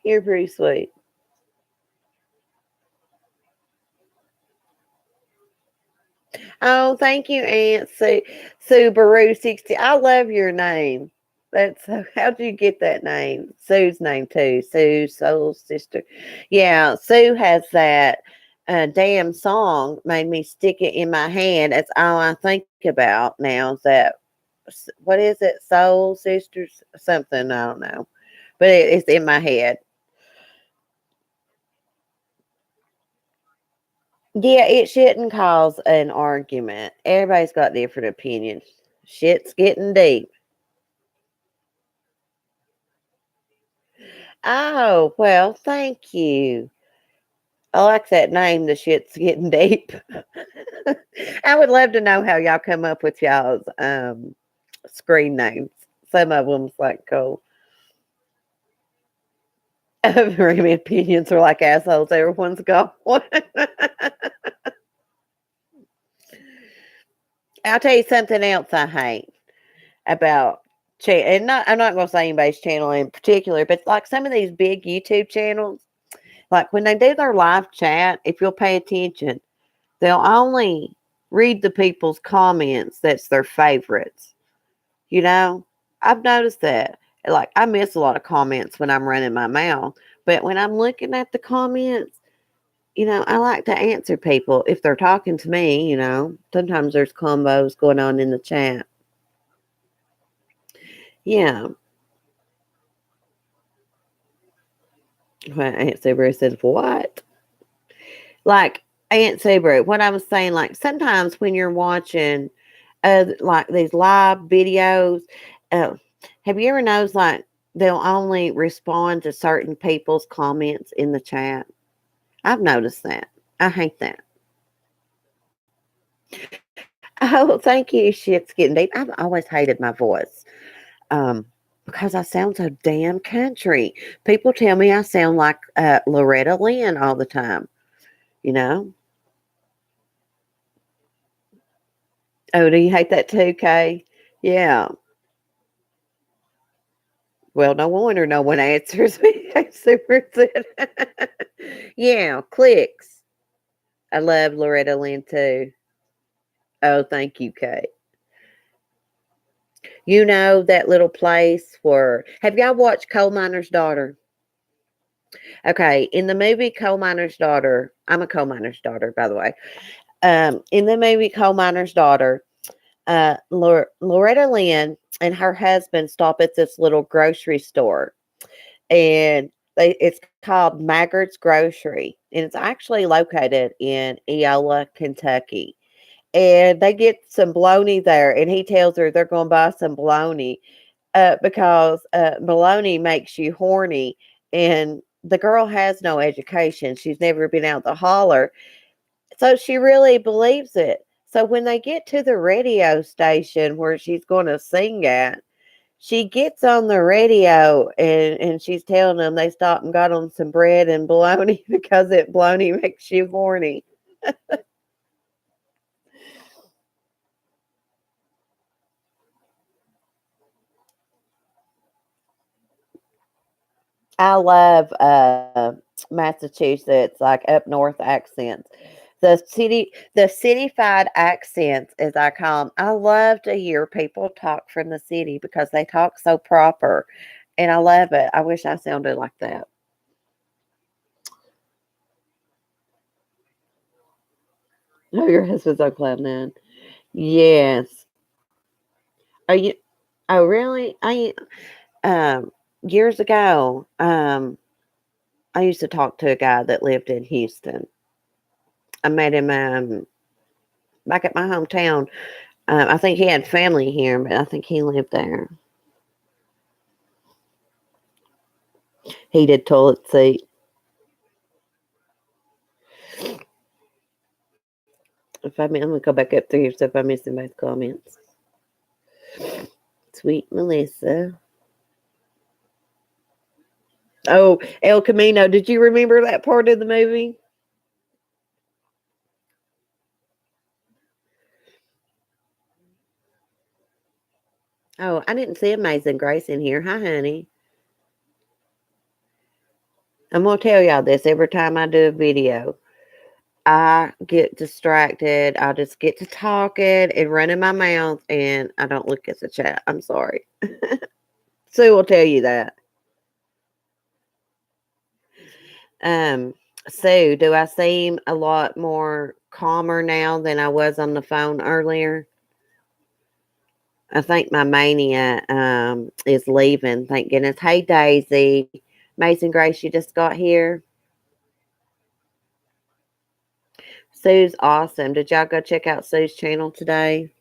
You're pretty sweet. Oh, thank you, Aunt Subaru 60. I love your name. How'd you get that name? Sue's name too. Sue, soul sister. Yeah, Sue has that damn song made me stick it in my head. That's all I think about now. Is that what is it? Soul sisters, something I don't know, but it's in my head. Yeah, it shouldn't cause an argument. Everybody's got different opinions. Shit's getting deep. Oh, well, thank you. I like that name, the shit's getting deep. I would love to know how y'all come up with y'all's screen names. Some of them's like cool. Remy opinions are like assholes. Everyone's got one. I'll tell you something else I hate about and I'm not gonna say anybody's channel in particular, but like some of these big YouTube channels, like when they do their live chat, if you'll pay attention, they'll only read the people's comments that's their favorites. You know, I've noticed that. Like, I miss a lot of comments when I'm running my mouth, but when I'm looking at the comments, I like to answer people if they're talking to me. Sometimes there's combos going on in the chat. Yeah. When Aunt Saber says, what? Like, Aunt Subaru, what I was saying, like sometimes when you're watching like these live videos, uh, have you ever noticed like they'll only respond to certain people's comments in the chat? I've noticed that. I hate that. Oh, thank you. Shit's getting deep. I've always hated my voice. Um, because I sound so damn country. People tell me I sound like Loretta Lynn all the time, you know? Oh, do you hate that too, Kay? Yeah. Well, no wonder no one answers me. Super said. Yeah, clicks. I love Loretta Lynn too. Oh, thank you, Kay. You know that little place where have y'all watched Coal Miner's Daughter? Okay, in the movie Coal Miner's Daughter, I'm a coal miner's daughter, by the way. In the movie Coal Miner's Daughter, Loretta Lynn and her husband stop at this little grocery store, and it's called Maggard's Grocery, and it's actually located in Eola, Kentucky. And they get some bologna there, and he tells her they're going to buy some bologna because bologna makes you horny. And the girl has no education; she's never been out the holler, so she really believes it. So when they get to the radio station where she's going to sing at, she gets on the radio and she's telling them they stopped and got them some bread and bologna because it bologna makes you horny. I love Massachusetts, like up north accents. The cityfied accents, as I call them. I love to hear people talk from the city because they talk so proper, and I love it. I wish I sounded like that. Oh, your husband's on cloud nine. Yes. Are you? Oh, really? Years ago, I used to talk to a guy that lived in Houston. I met him back at my hometown. I think he had family here, but I think he lived there. Heated toilet seat. I'm gonna go back up through here. So if I miss anybody's comments, sweet Melissa. Oh, El Camino. Did you remember that part of the movie? Oh, I didn't see Amazing Grace in here. Hi, honey. I'm gonna tell y'all this every time I do a video. I get distracted. I just get to talking and running my mouth, and I don't look at the chat. I'm sorry. Sue will tell you that. Um, Sue, do I seem a lot more calmer now than I was on the phone earlier? I think my mania is leaving. Thank goodness. Hey, Daisy. Amazing Grace, you just got here. Sue's awesome. Did y'all go check out Sue's channel today?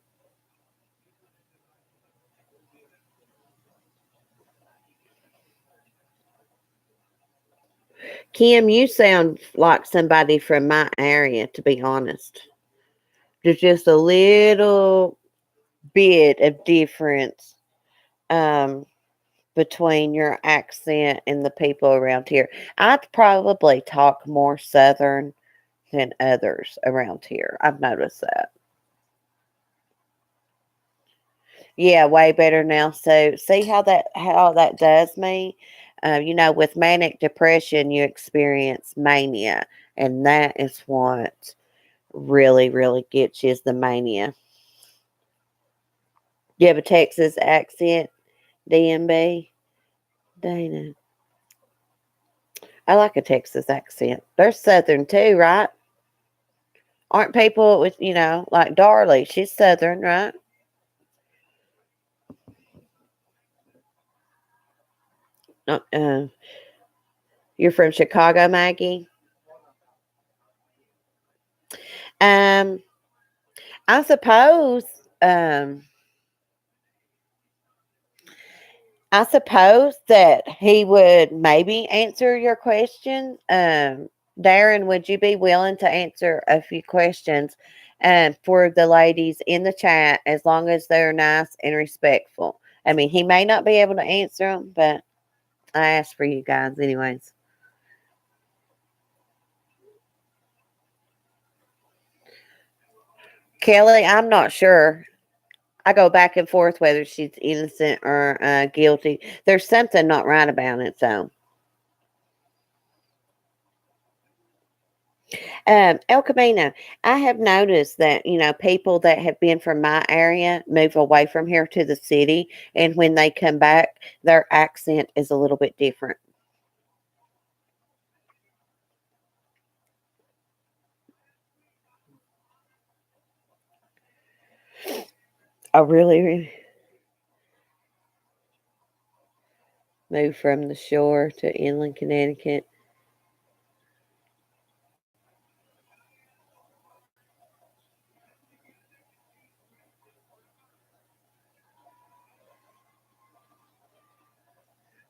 Kim, you sound like somebody from my area, to be honest. There's just a little bit of difference um, between your accent and the people around here. I'd probably talk more Southern than others around here. I've noticed that. Yeah, way better now. So see how that does me. With manic depression, you experience mania, and that is what really, really gets you is the mania. You have a Texas accent, DMB, Dana. I like a Texas accent. They're Southern too, right? Aren't people with like Darlie? She's Southern, right? Uh, uh, you're from Chicago, Maggie. Um, I suppose, um, I suppose that he would maybe answer your question. Darren, would you be willing to answer a few questions for the ladies in the chat as long as they're nice and respectful? I mean, he may not be able to answer them, but I asked for you guys anyways. Kelly, I'm not sure. I go back and forth whether she's innocent or guilty. There's something not right about it, so. El Camino, I have noticed that, people that have been from my area move away from here to the city, and when they come back, their accent is a little bit different. I really moved from the shore to inland Connecticut.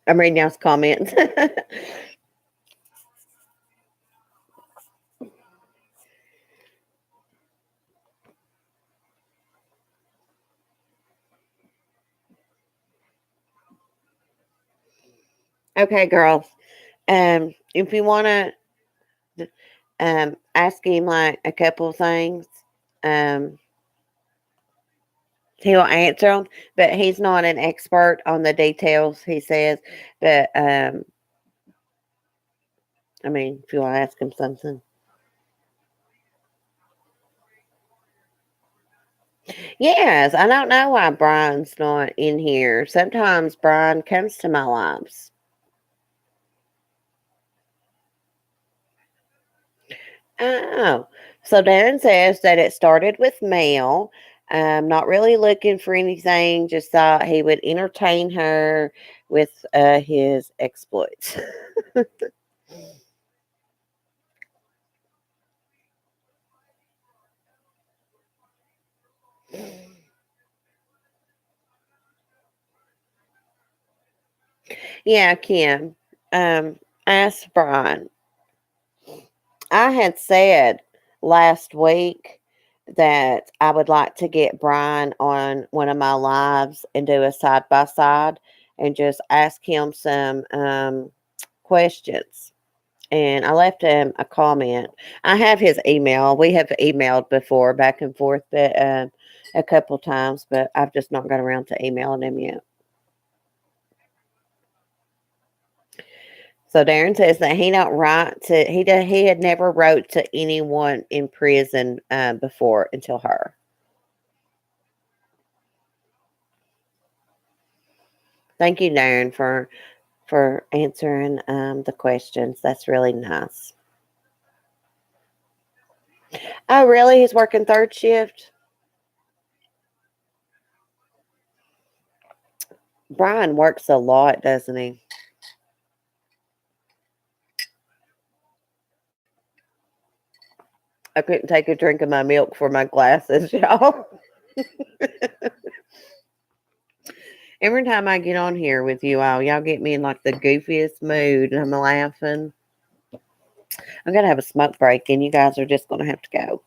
I'm reading y'all's comments. Okay, girls. If you want to ask him like a couple of things, um, he'll answer them, but he's not an expert on the details, he says. But, I mean, if you want to ask him something. Yes, I don't know why Brian's not in here. Sometimes Brian comes to my lives. Oh, so Darren says that it started with Mel. Not really looking for anything, just thought he would entertain her with his exploits. Yeah, Kim. Ask Brian. I had said last week that I would like to get Brian on one of my lives and do a side by side and just ask him some questions. And I left him a comment. I have his email. We have emailed before back and forth, but a couple times, but I've just not got around to emailing him yet. So Darren says that he don't write to he had never wrote to anyone in prison before until her. Thank you, Darren, for answering the questions. That's really nice. Oh, really? He's working third shift. Brian works a lot, doesn't he? I couldn't take a drink of my milk for my glasses, y'all. Every time I get on here with you all, y'all get me in like the goofiest mood and I'm laughing. I'm going to have a smoke break and you guys are just going to have to go.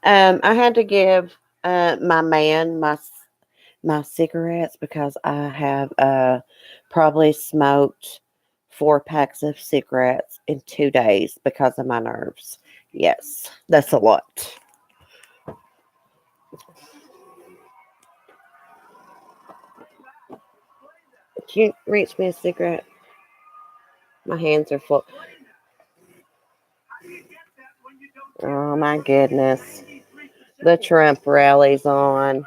I had to give my man my cigarettes because I have probably smoked 4 packs of cigarettes in 2 days because of my nerves. Yes, that's a lot. Can you reach me a cigarette? My hands are full. Oh my goodness. The Trump rally's on.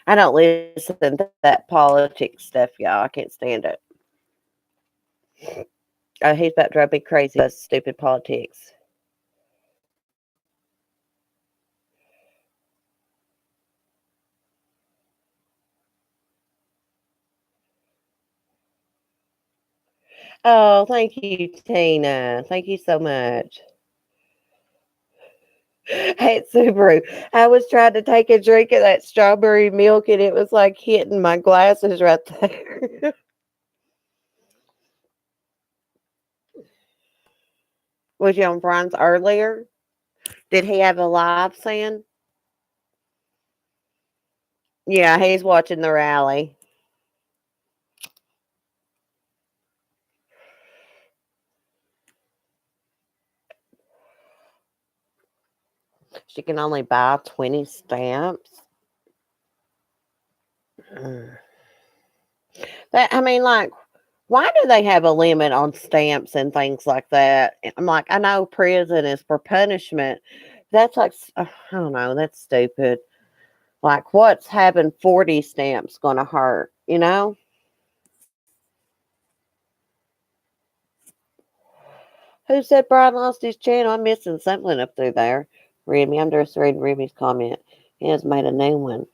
I don't listen to that politics stuff, y'all. I can't stand it. Oh, he's about to drive me crazy. That's stupid politics. Oh, thank you, Tina. Thank you so much. Hey, Subaru. I was trying to take a drink of that strawberry milk and it was like hitting my glasses right there. Was you on Brian's earlier? Did he have a live send? Yeah, he's watching the rally. She can only buy 20 stamps. Mm. That I mean, like, why do they have a limit on stamps and things like that? I'm like, I know prison is for punishment. That's like, I don't know, that's stupid. Like, what's having 40 stamps gonna hurt? You know? Who said Brian lost his channel? I'm missing something up through there. Remy, I'm just reading Remy's comment. He has made a new one.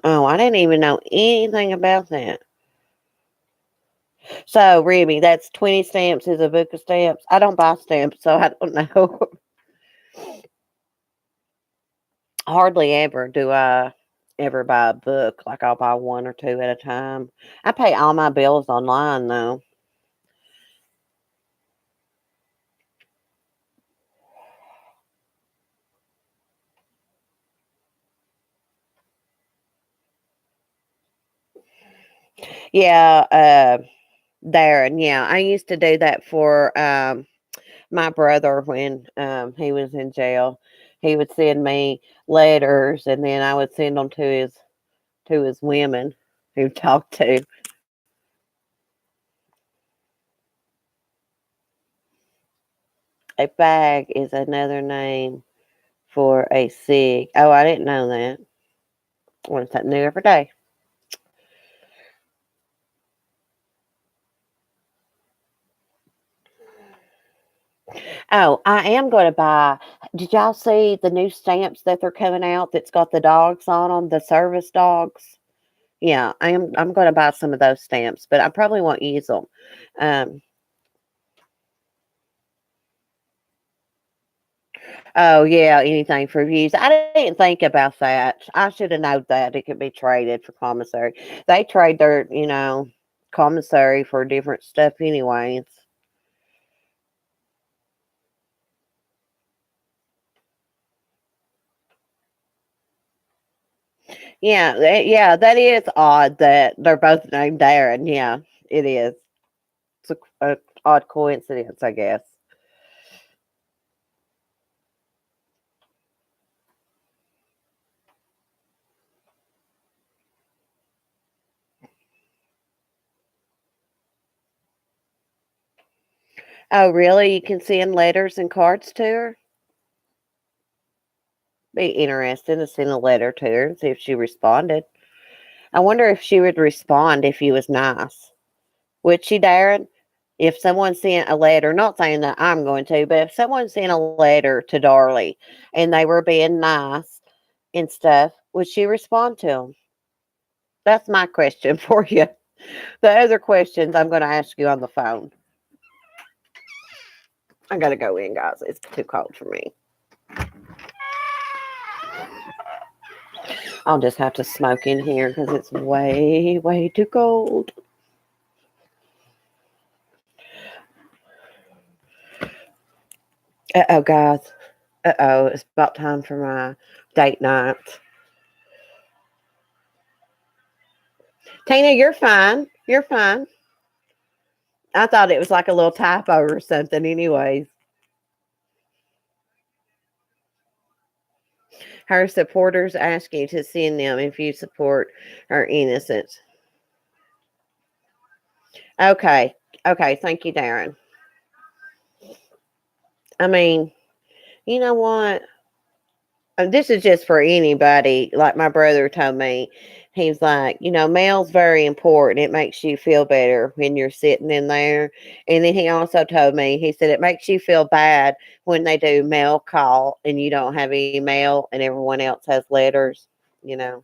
Oh, I didn't even know anything about that. So, Remy, that's 20 stamps is a book of stamps. I don't buy stamps, so I don't know. Hardly ever do I ever buy a book. Like, I'll buy one or two at a time. I pay all my bills online, though. Yeah, Darren, yeah. I used to do that for my brother when he was in jail. He would send me letters, and then I would send them to his women who talked to. A bag is another name for a cig. Oh, I didn't know that. I learn something new every day. Oh, I am going to buy. Did y'all see the new stamps that they're coming out that's got the dogs on them, the service dogs? Yeah, I'm going to buy some of those stamps, but I probably won't use them. Um, oh yeah, anything for reviews. I didn't think about that. I should have known that it could be traded for commissary. They trade their, commissary for different stuff anyways. Yeah, yeah, that is odd that they're both named Darren. Yeah, it is. It's a odd coincidence, I guess. Oh, really? You can send letters and cards to her? Be interesting to send a letter to her and see if she responded. I wonder if she would respond if you was nice. Would she, Darren? If someone sent a letter, not saying that I'm going to, but if someone sent a letter to Darlie and they were being nice and stuff, would she respond to them? That's my question for you. The other questions I'm going to ask you on the phone. I got to go in, guys. It's too cold for me. I'll just have to smoke in here because it's way, way too cold. Uh-oh, guys. Uh-oh, it's about time for my date night. Tina, you're fine. You're fine. I thought it was like a little typo or something anyways. Her supporters ask you to send them if you support her innocence. Okay. Okay. Thank you, Darren. I mean, you know what? This is just for anybody. Like my brother told me, he's like, mail's very important. It makes you feel better when you're sitting in there. And then he also told me, he said, it makes you feel bad when they do mail call and you don't have any mail and everyone else has letters, you know.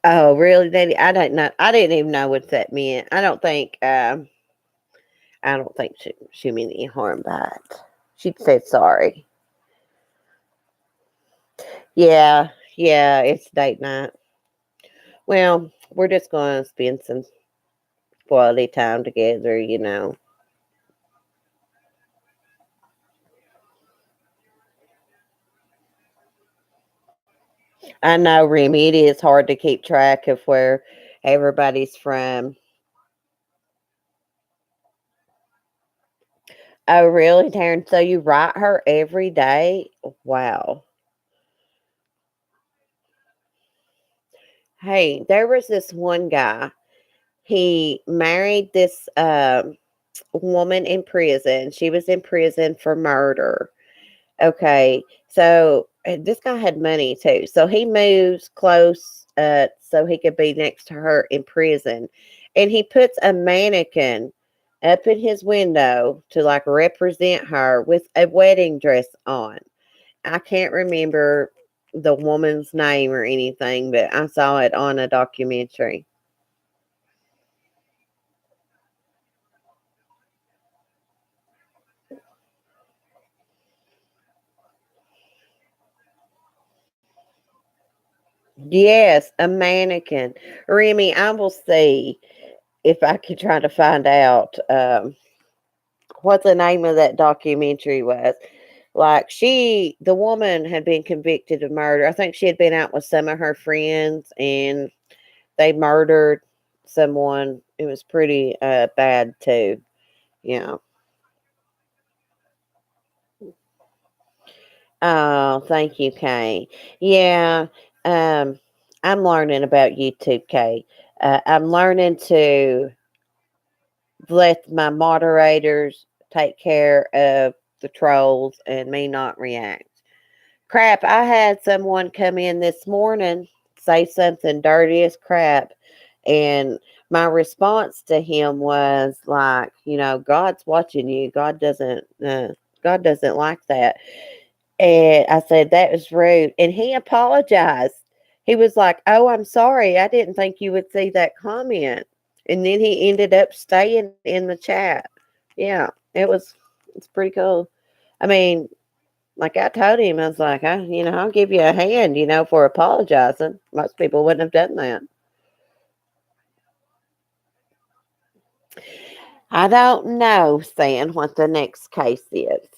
Oh, really, Daddy? I don't know. I didn't even know what that meant. I don't think. I don't think she meant any harm by it. She said sorry. Yeah, yeah. It's date night. Well, we're just gonna spend some quality time together. I know, Remy, it is hard to keep track of where everybody's from. Oh, really, Taryn? So you write her every day? Wow. Hey, there was this one guy. He married this woman in prison. She was in prison for murder. Okay. So this guy had money too. So he moves close so he could be next to her in prison. And he puts a mannequin up in his window to like represent her with a wedding dress on. I can't remember the woman's name or anything, but I saw it on a documentary. Yes, a mannequin. Remy, I will see if I can try to find out what the name of that documentary was. Like the woman had been convicted of murder. I think she had been out with some of her friends and they murdered someone. It was pretty bad too. Yeah. Oh, thank you, Kay. Yeah. Um, I'm learning about YouTube, Kay. I'm learning to let my moderators take care of the trolls and me not react. Crap, I had someone come in this morning say something dirty as crap. And my response to him was like, God's watching you. God doesn't like that. And I said, that was rude. And he apologized. He was like, oh, I'm sorry. I didn't think you would see that comment. And then he ended up staying in the chat. Yeah, it's pretty cool. I mean, like I told him, I was like, I'll give you a hand, for apologizing. Most people wouldn't have done that. I don't know, Stan, what the next case is.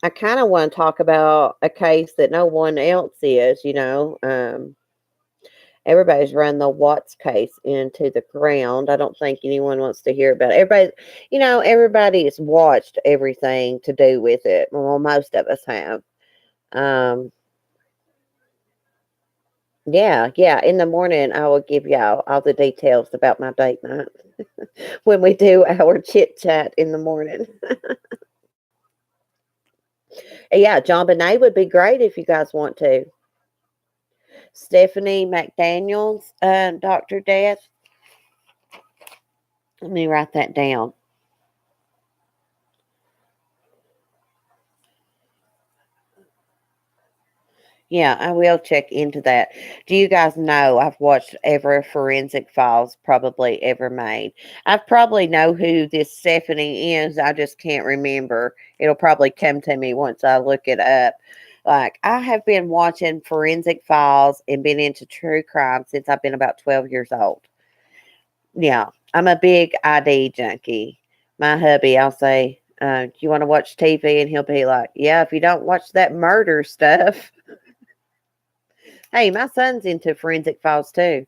I kind of want to talk about a case that no one else is. Everybody's run the Watts case into the ground. I don't think anyone wants to hear about it. Everybody's watched everything to do with it. Well, most of us have. Um, yeah, yeah. In the morning, I will give y'all all the details about my date night when we do our chit chat in the morning. Yeah, John Bonet would be great if you guys want to. Stephanie McDaniels, Dr. Death. Let me write that down. Yeah, I will check into that. Do you guys know I've watched every forensic files probably ever made? I probably know who this Stephanie is. I just can't remember. It'll probably come to me once I look it up. Like I have been watching forensic files and been into true crime since I've been about 12 years old. Yeah, I'm a big ID junkie. My hubby, I'll say, do you want to watch TV? And he'll be like, yeah, if you don't watch that murder stuff. Hey, my son's into forensic files too,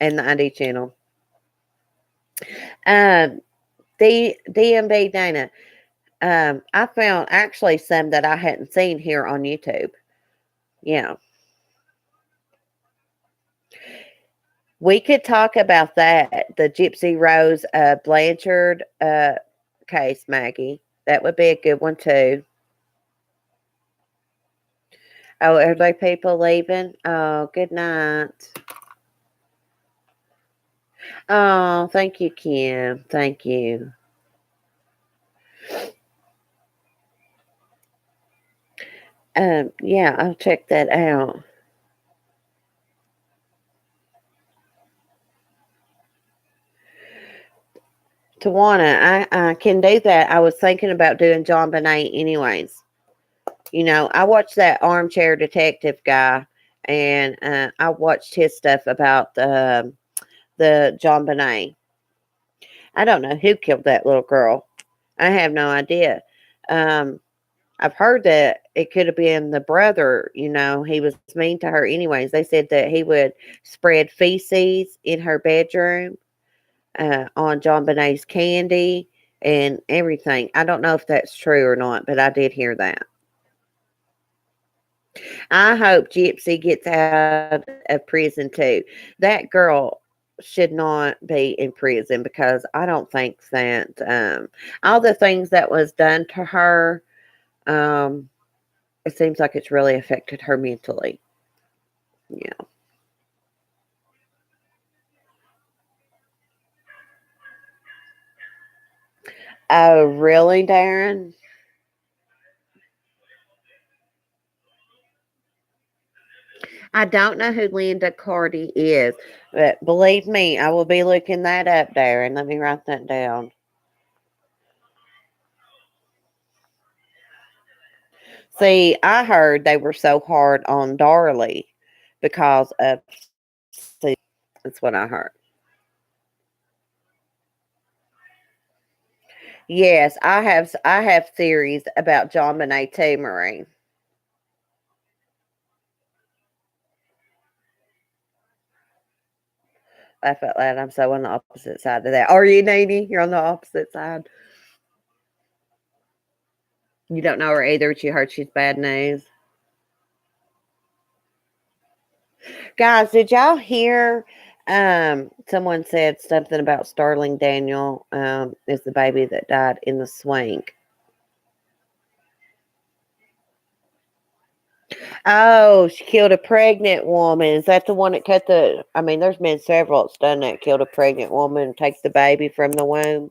and the ID channel. Um, the DMB Dana. I found actually some that I hadn't seen here on YouTube. Yeah, we could talk about that. The Gypsy Rose Blanchard case, Maggie. That would be a good one too. Oh, are there people leaving? Oh, good night. Oh, thank you, Kim. Thank you. Yeah, I'll check that out. Tawana, I can do that. I was thinking about doing John Bonet anyways. I watched that Armchair Detective guy, and I watched his stuff about the John Bonet. I don't know who killed that little girl. I have no idea. Um, I've heard that it could have been the brother. He was mean to her anyways. They said that he would spread feces in her bedroom, on John Bonet's candy and everything. I don't know if that's true or not, but I did hear that. I hope Gypsy gets out of prison too. That girl should not be in prison, because I don't think that all the things that was done to her, um, it seems like it's really affected her mentally. Yeah. Oh, really, Darren? I don't know who Linda Carty is, but believe me, I will be looking that up, Darren. Let me write that down. See, I heard they were so hard on Darlie because of see, that's what I heard. Yes, I have theories about John Bonet too, Marie. Laugh out loud. I'm so on the opposite side of that. Are you, Nene? You're on the opposite side. You don't know her either, but you heard she's bad news. Guys, did y'all hear? Someone said something about Starling Daniel is the baby that died in the swank. Oh, she killed a pregnant woman. Is that the one that cut the? I mean, there's been several that's done that. Killed a pregnant woman and takes the baby from the womb.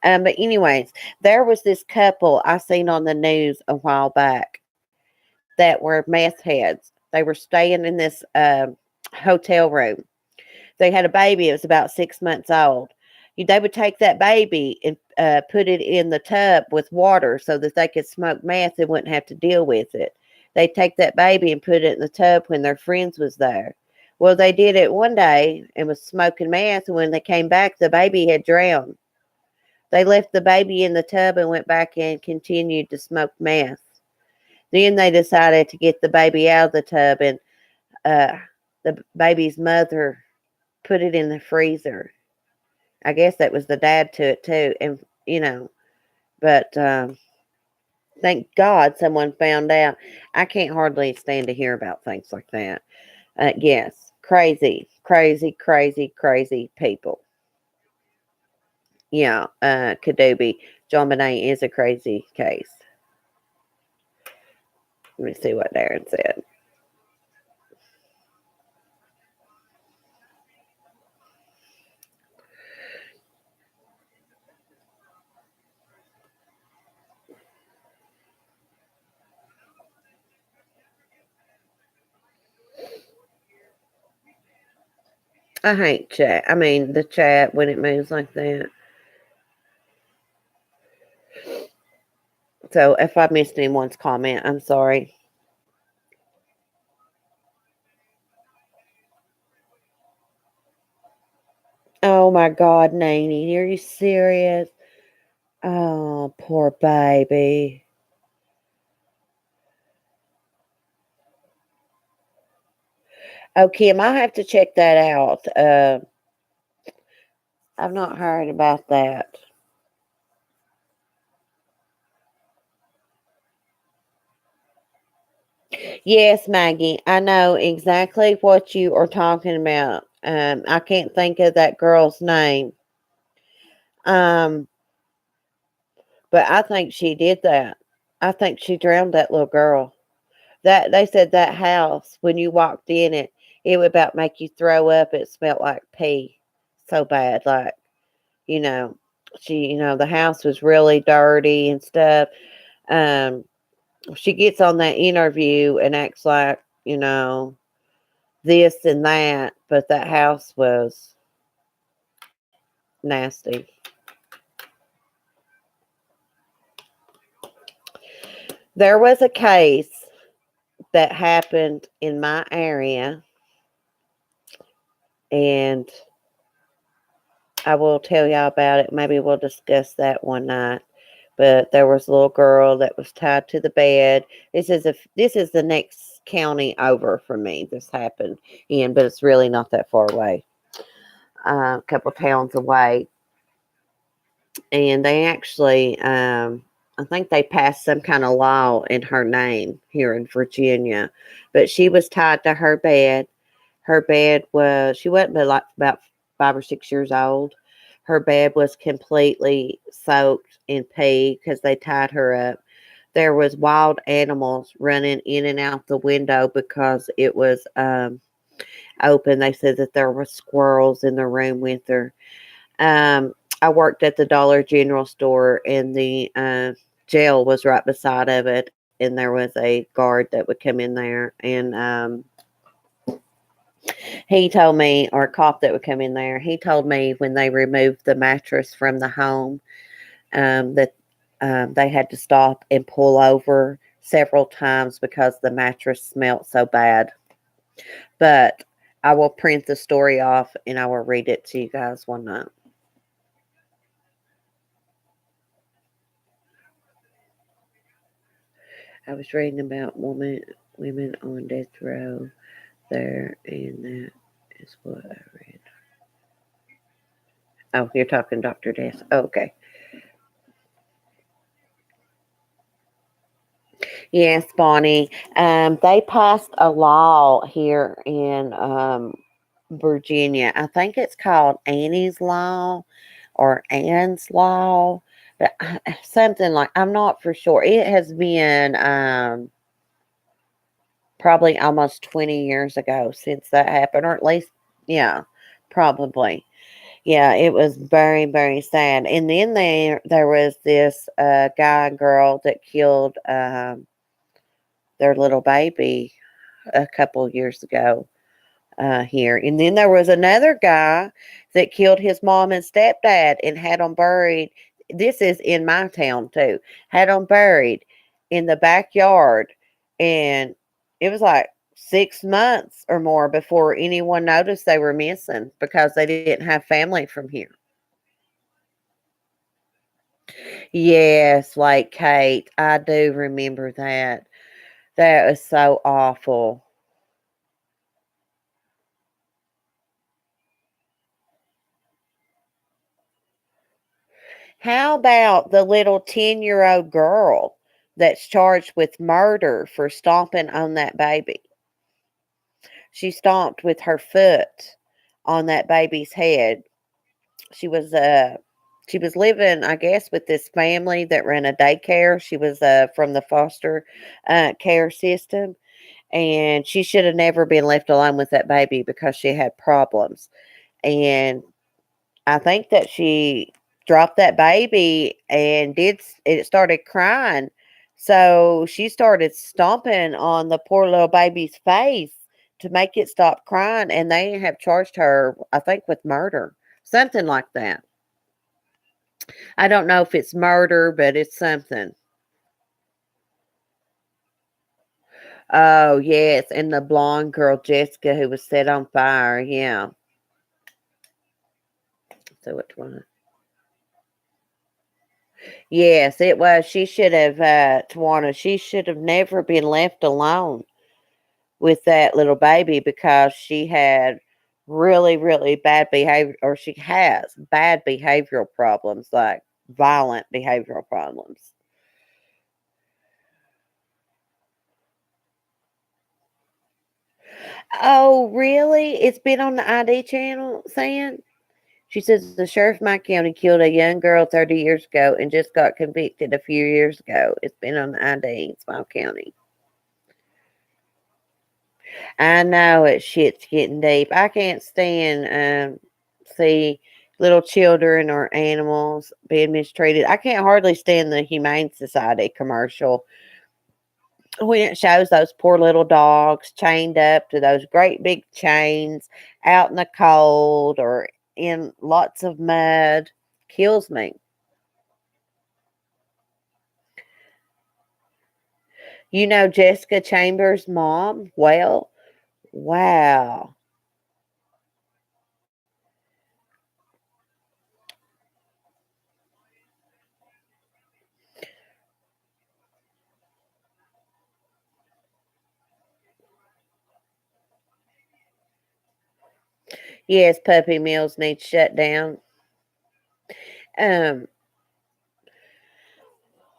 But anyways, there was this couple I seen on the news a while back that were meth heads. They were staying in this hotel room. They had a baby. It was about 6 months old. They would take that baby and put it in the tub with water so that they could smoke meth and wouldn't have to deal with it. They'd take that baby and put it in the tub when their friends was there. Well, they did it one day and was smoking meth, and when they came back, the baby had drowned. They left the baby in the tub and went back and continued to smoke meth. Then they decided to get the baby out of the tub, and uh, the baby's mother put it in the freezer. I guess that was the dad to it too, and but thank God someone found out. I can't hardly stand to hear about things like that. Yes, crazy, crazy, crazy, crazy people. Yeah, Kadobi. John Bonet is a crazy case. Let me see what Darren said. I hate chat. I mean, the chat when it moves like that. So if I missed anyone's comment, I'm sorry. Oh my God, Nanny, are you serious? Oh, poor baby. Oh, Kim, I have to check that out. I've not heard about that. Yes, Maggie, I know exactly what you are talking about. I can't think of that girl's name. Um, but I think she did that. I think she drowned that little girl. That they said that house when you walked in it, it would about make you throw up. It smelled like pee, so bad. Like you know, the house was really dirty and stuff. Um, she gets on that interview and acts like this and that, but that house was nasty. There was a case that happened in my area, and I will tell y'all about it. Maybe we'll discuss that one night. But there was a little girl that was tied to the bed. This is the next county over from me. This happened in, but it's really not that far away. A couple towns away, and they actually, I think they passed some kind of law in her name here in Virginia. But she was tied to her bed. Her bed was, she wasn't but like about 5 or 6 years old. Her bed was completely soaked in pee because they tied her up. There was wild animals running in and out the window because it was open. They said that there were squirrels in the room with her. I worked at the Dollar General store, and the jail was right beside of it, and there was a guard that would come in there, and he told me, or a cop that would come in there, he told me when they removed the mattress from the home, that they had to stop and pull over several times because the mattress smelled so bad. But I will print the story off and I will read it to you guys one night. I was reading about women on death row there, and that is what I read. Oh, you're talking Dr. Death. Oh, okay. Yes, Bonnie. They passed a law here in Virginia. I think it's called Annie's Law or Ann's Law, but something like, I'm not for sure. It has been probably almost 20 years ago since that happened, or at least, yeah, probably. Yeah, it was very, very sad. And then there was this guy and girl that killed their little baby a couple years ago here. And then there was another guy that killed his mom and stepdad and had them buried. This is in my town too. Had them buried in the backyard. And it was like 6 months or more before anyone noticed they were missing because they didn't have family from here. Yes, like Kate. I do remember that. That was so awful. How about the little 10-year-old girl that's charged with murder for stomping on that baby? She stomped with her foot on that baby's head. She was she was living, I guess, with this family that ran a daycare. She was from the foster care system, and she should have never been left alone with that baby because she had problems. And I think that she dropped that baby and it started crying. So she started stomping on the poor little baby's face to make it stop crying, and they have charged her, I think, with murder, something like that. I don't know if it's murder, but it's something. Oh, yes, and the blonde girl, Jessica, who was set on fire. Yeah. So which one? Yes, it was. She should have, Tawana, she should have never been left alone with that little baby because she had really, really bad behavior, or she has bad behavioral problems, like violent behavioral problems. Oh, really? It's been on the ID channel saying? She says the sheriff of my county killed a young girl 30 years ago and just got convicted a few years ago. It's been on the ID in Small County. I know it shit's getting deep. I can't stand see little children or animals being mistreated. I can't hardly stand the Humane Society commercial when it shows those poor little dogs chained up to those great big chains out in the cold or in lots of mud. Kills me. You know Jessica Chambers' mom? Well, wow. Yes, puppy mills need shut down. Um,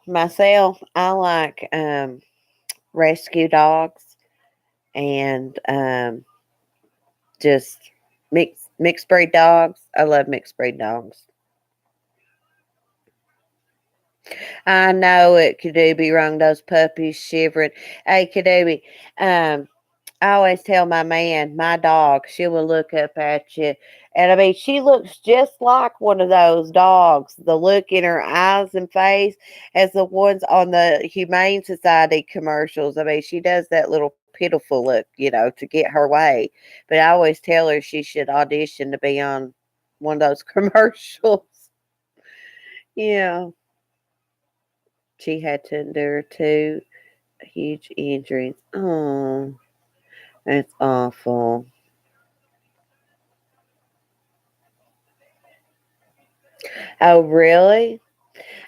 Myself, I like rescue dogs and just mixed breed dogs. I love mixed breed dogs. I know it could do be wrong. Those puppies shivering. Hey, Kadoobie, um, I always tell my man, my dog, she will look up at you. And I mean, she looks just like one of those dogs. The look in her eyes and face as the ones on the Humane Society commercials. I mean, she does that little pitiful look, to get her way. But I always tell her she should audition to be on one of those commercials. Yeah. She had to endure two huge injuries. Oh, that's awful. Oh, really?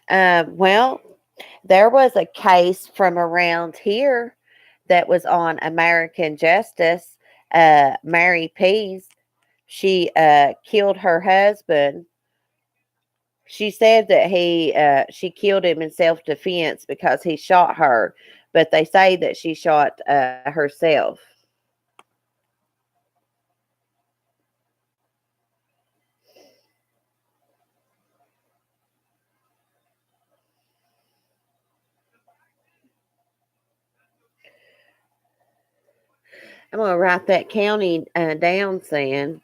Well, there was a case from around here that was on American Justice. Mary Pease, she killed her husband. She said that she killed him in self defense because he shot her, but they say that she shot herself. I'm gonna write that county down, saying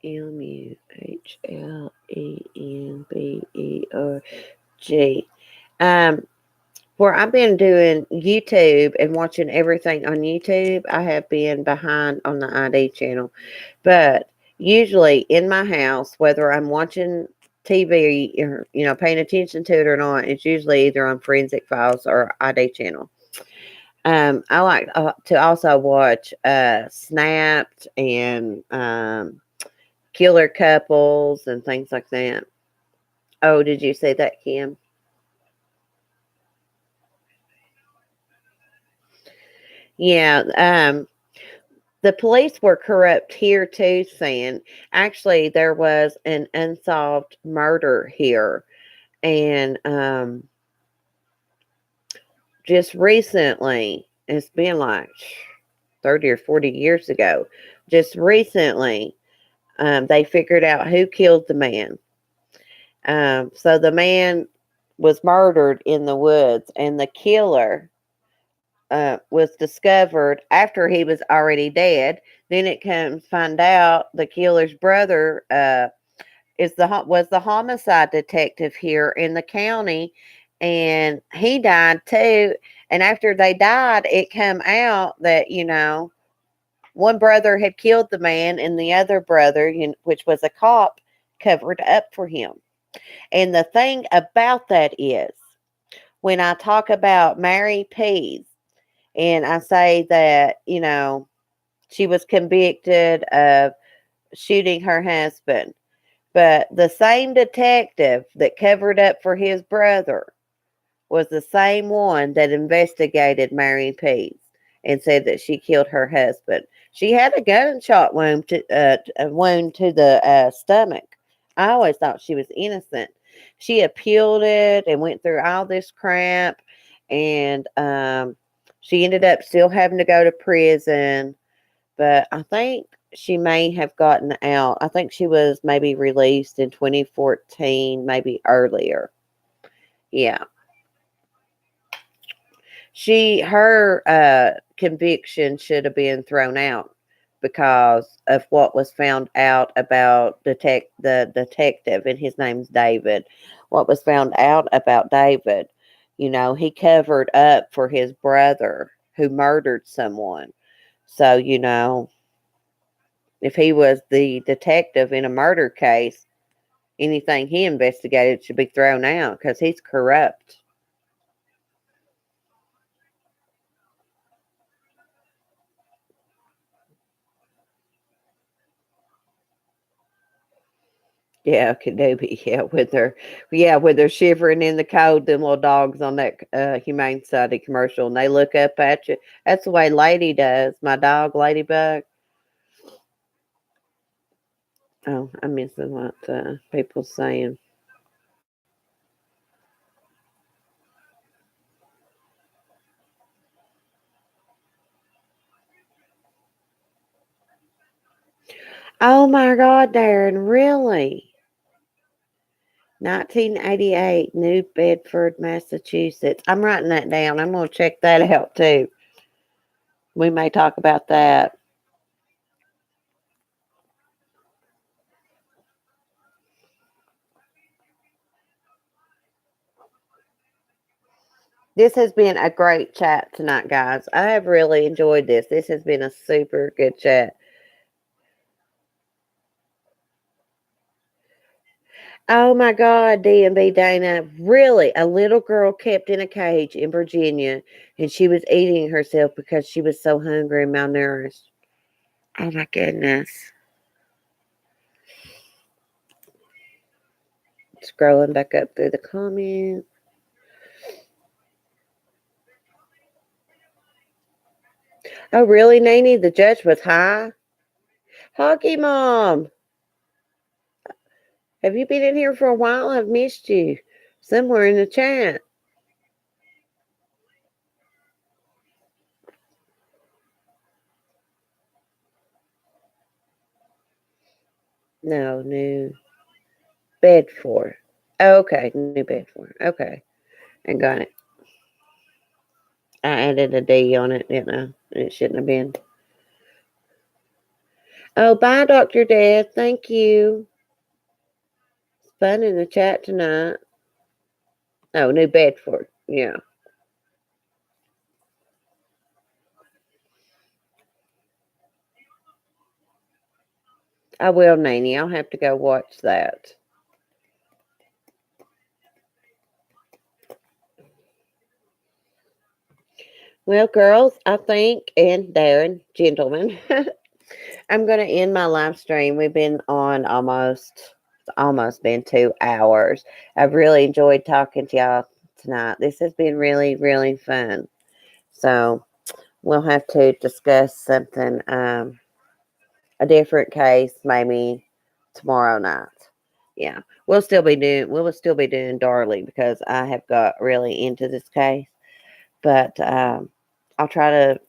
Muhlenberg. Where I've been doing YouTube and watching everything on YouTube, I have been behind on the ID channel. But usually in my house, whether I'm watching TV or paying attention to it or not, it's usually either on Forensic Files or ID channel. I like to also watch Snapped and Killer Couples and things like that. Oh, did you see that, Kim? Yeah. The police were corrupt here too, saying actually there was an unsolved murder here. And just recently, it's been like 30 or 40 years ago, just recently, they figured out who killed the man. So the man was murdered in the woods, and the killer was discovered after he was already dead. Then it comes find out the killer's brother was the homicide detective here in the county, and he died too. And after they died, it come out that one brother had killed the man, and the other brother, which was a cop, covered up for him. And the thing about that is, when I talk about Mary Pease, and I say that, she was convicted of shooting her husband. But the same detective that covered up for his brother was the same one that investigated Mary Pease and said that she killed her husband. She had a gunshot wound to the stomach. I always thought she was innocent. She appealed it and went through all this crap, and she ended up still having to go to prison. But I think she may have gotten out. I think she was maybe released in 2014, maybe earlier. Yeah. Her conviction should have been thrown out because of what was found out about the detective, and his name's David. What was found out about David, he covered up for his brother who murdered someone. So, if he was the detective in a murder case, anything he investigated should be thrown out because he's corrupt. Yeah, Kenobi. When they're shivering in the cold, them little dogs on that Humane Society commercial, and they look up at you. That's the way Lady does. My dog, Ladybug. Oh, I'm missing what people's saying. Oh my God, Darren, really? 1988, New Bedford, Massachusetts. I'm writing that down. I'm going to check that out too. We may talk about that. This has been a great chat tonight, guys. I have really enjoyed this. This has been a super good chat. Oh my God, DMB Dana. Really, a little girl kept in a cage in Virginia, and she was eating herself because she was so hungry and malnourished. Oh my goodness. Scrolling back up through the comments. Oh, really, Nene? The judge was high? Hockey Mom, have you been in here for a while? I've missed you somewhere in the chat. No, New Bedford. Okay, New Bedford. Okay, I got it. I added a D on it, didn't I? It shouldn't have been. Oh, bye, Dr. Dad. Thank you. It's fun in the chat tonight. Oh, New Bedford. Yeah. I will, Nanny. I'll have to go watch that. Well, girls, I think, and Darren, gentlemen, I'm going to end my live stream. We've been on almost been 2 hours. I've really enjoyed talking to y'all tonight. This has been really, really fun. So we'll have to discuss something, a different case, maybe tomorrow night. Yeah, we'll still be doing Darlie because I have got really into this case. But I'll try to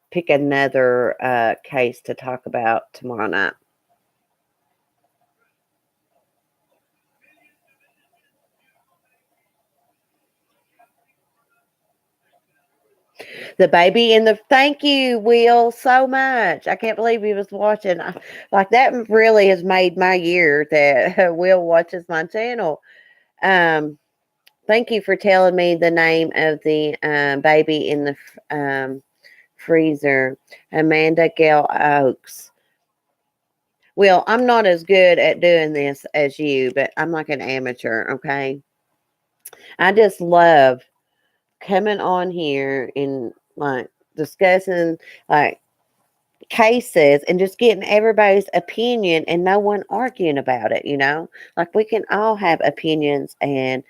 pick another case to talk about tomorrow night. The baby in the thank you, Will, so much. I can't believe he was watching. Like that really has made my year that Will watches my channel. Um, thank you for telling me the name of the baby in the freezer, Amanda Gale Oaks. Well, I'm not as good at doing this as you, but I'm like an amateur, okay? I just love coming on here and like discussing like cases and just getting everybody's opinion and no one arguing about it, like we can all have opinions and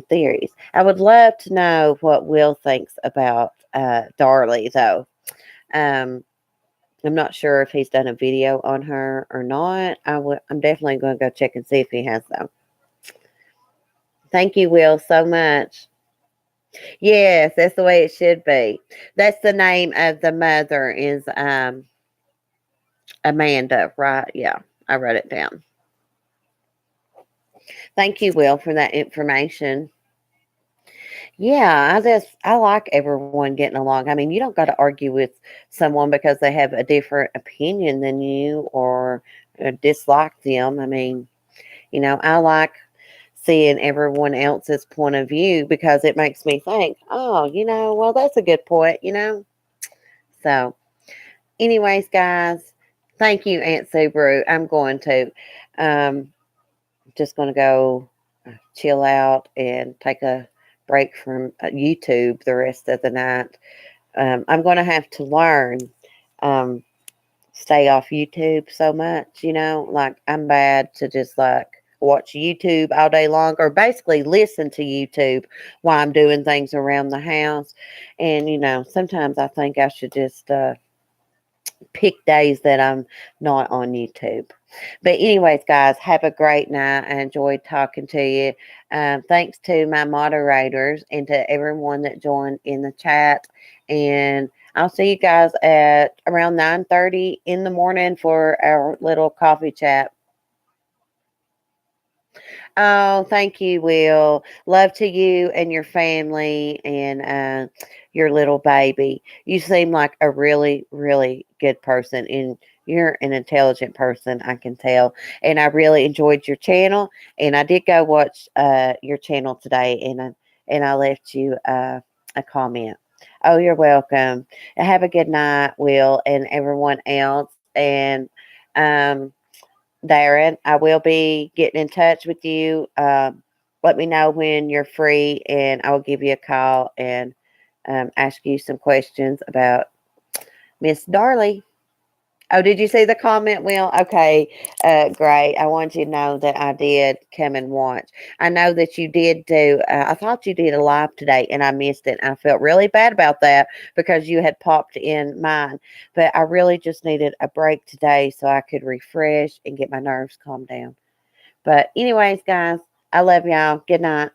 theories. I would love to know what Will thinks about Darlie though. I'm not sure if he's done a video on her or not. I'm definitely going to go check and see if he has though. Thank you, Will, so much. Yes, that's the way it should be. That's the name of the mother is Amanda, right? Yeah, I wrote it down. Thank you, Will, for that information. Yeah, I like everyone getting along. I mean, you don't got to argue with someone because they have a different opinion than you or dislike them. I mean, I like seeing everyone else's point of view because it makes me think, oh, well, that's a good point. So, anyways, guys, thank you, Aunt Subaru. I'm going to just going to go chill out and take a break from YouTube the rest of the night. I'm going to have to learn stay off YouTube so much, you know, like I'm bad to just like watch YouTube all day long or basically listen to YouTube while I'm doing things around the house. And, you know, sometimes I think I should just pick days that I'm not on YouTube. But, anyways, guys, have a great night. I enjoyed talking to you. Thanks to my moderators and to everyone that joined in the chat. And I'll see you guys at around 9:30 in the morning for our little coffee chat. Oh, thank you, Will. Love to you and your family and your little baby. You seem like a really, really good person, and you're an intelligent person, I can tell. And I really enjoyed your channel, and I did go watch your channel today, and I left you a comment. Oh, you're welcome. Have a good night, Will, and everyone else. And um, Darren, I will be getting in touch with you. Let me know when you're free, and I will give you a call and ask you some questions about Miss Darlie. Oh, did you see the comment, Will? Okay, great. I want you to know that I did come and watch. I know that you did do, I thought you did a live today and I missed it. I felt really bad about that because you had popped in mine. But I really just needed a break today so I could refresh and get my nerves calmed down. But, anyways, guys, I love y'all. Good night.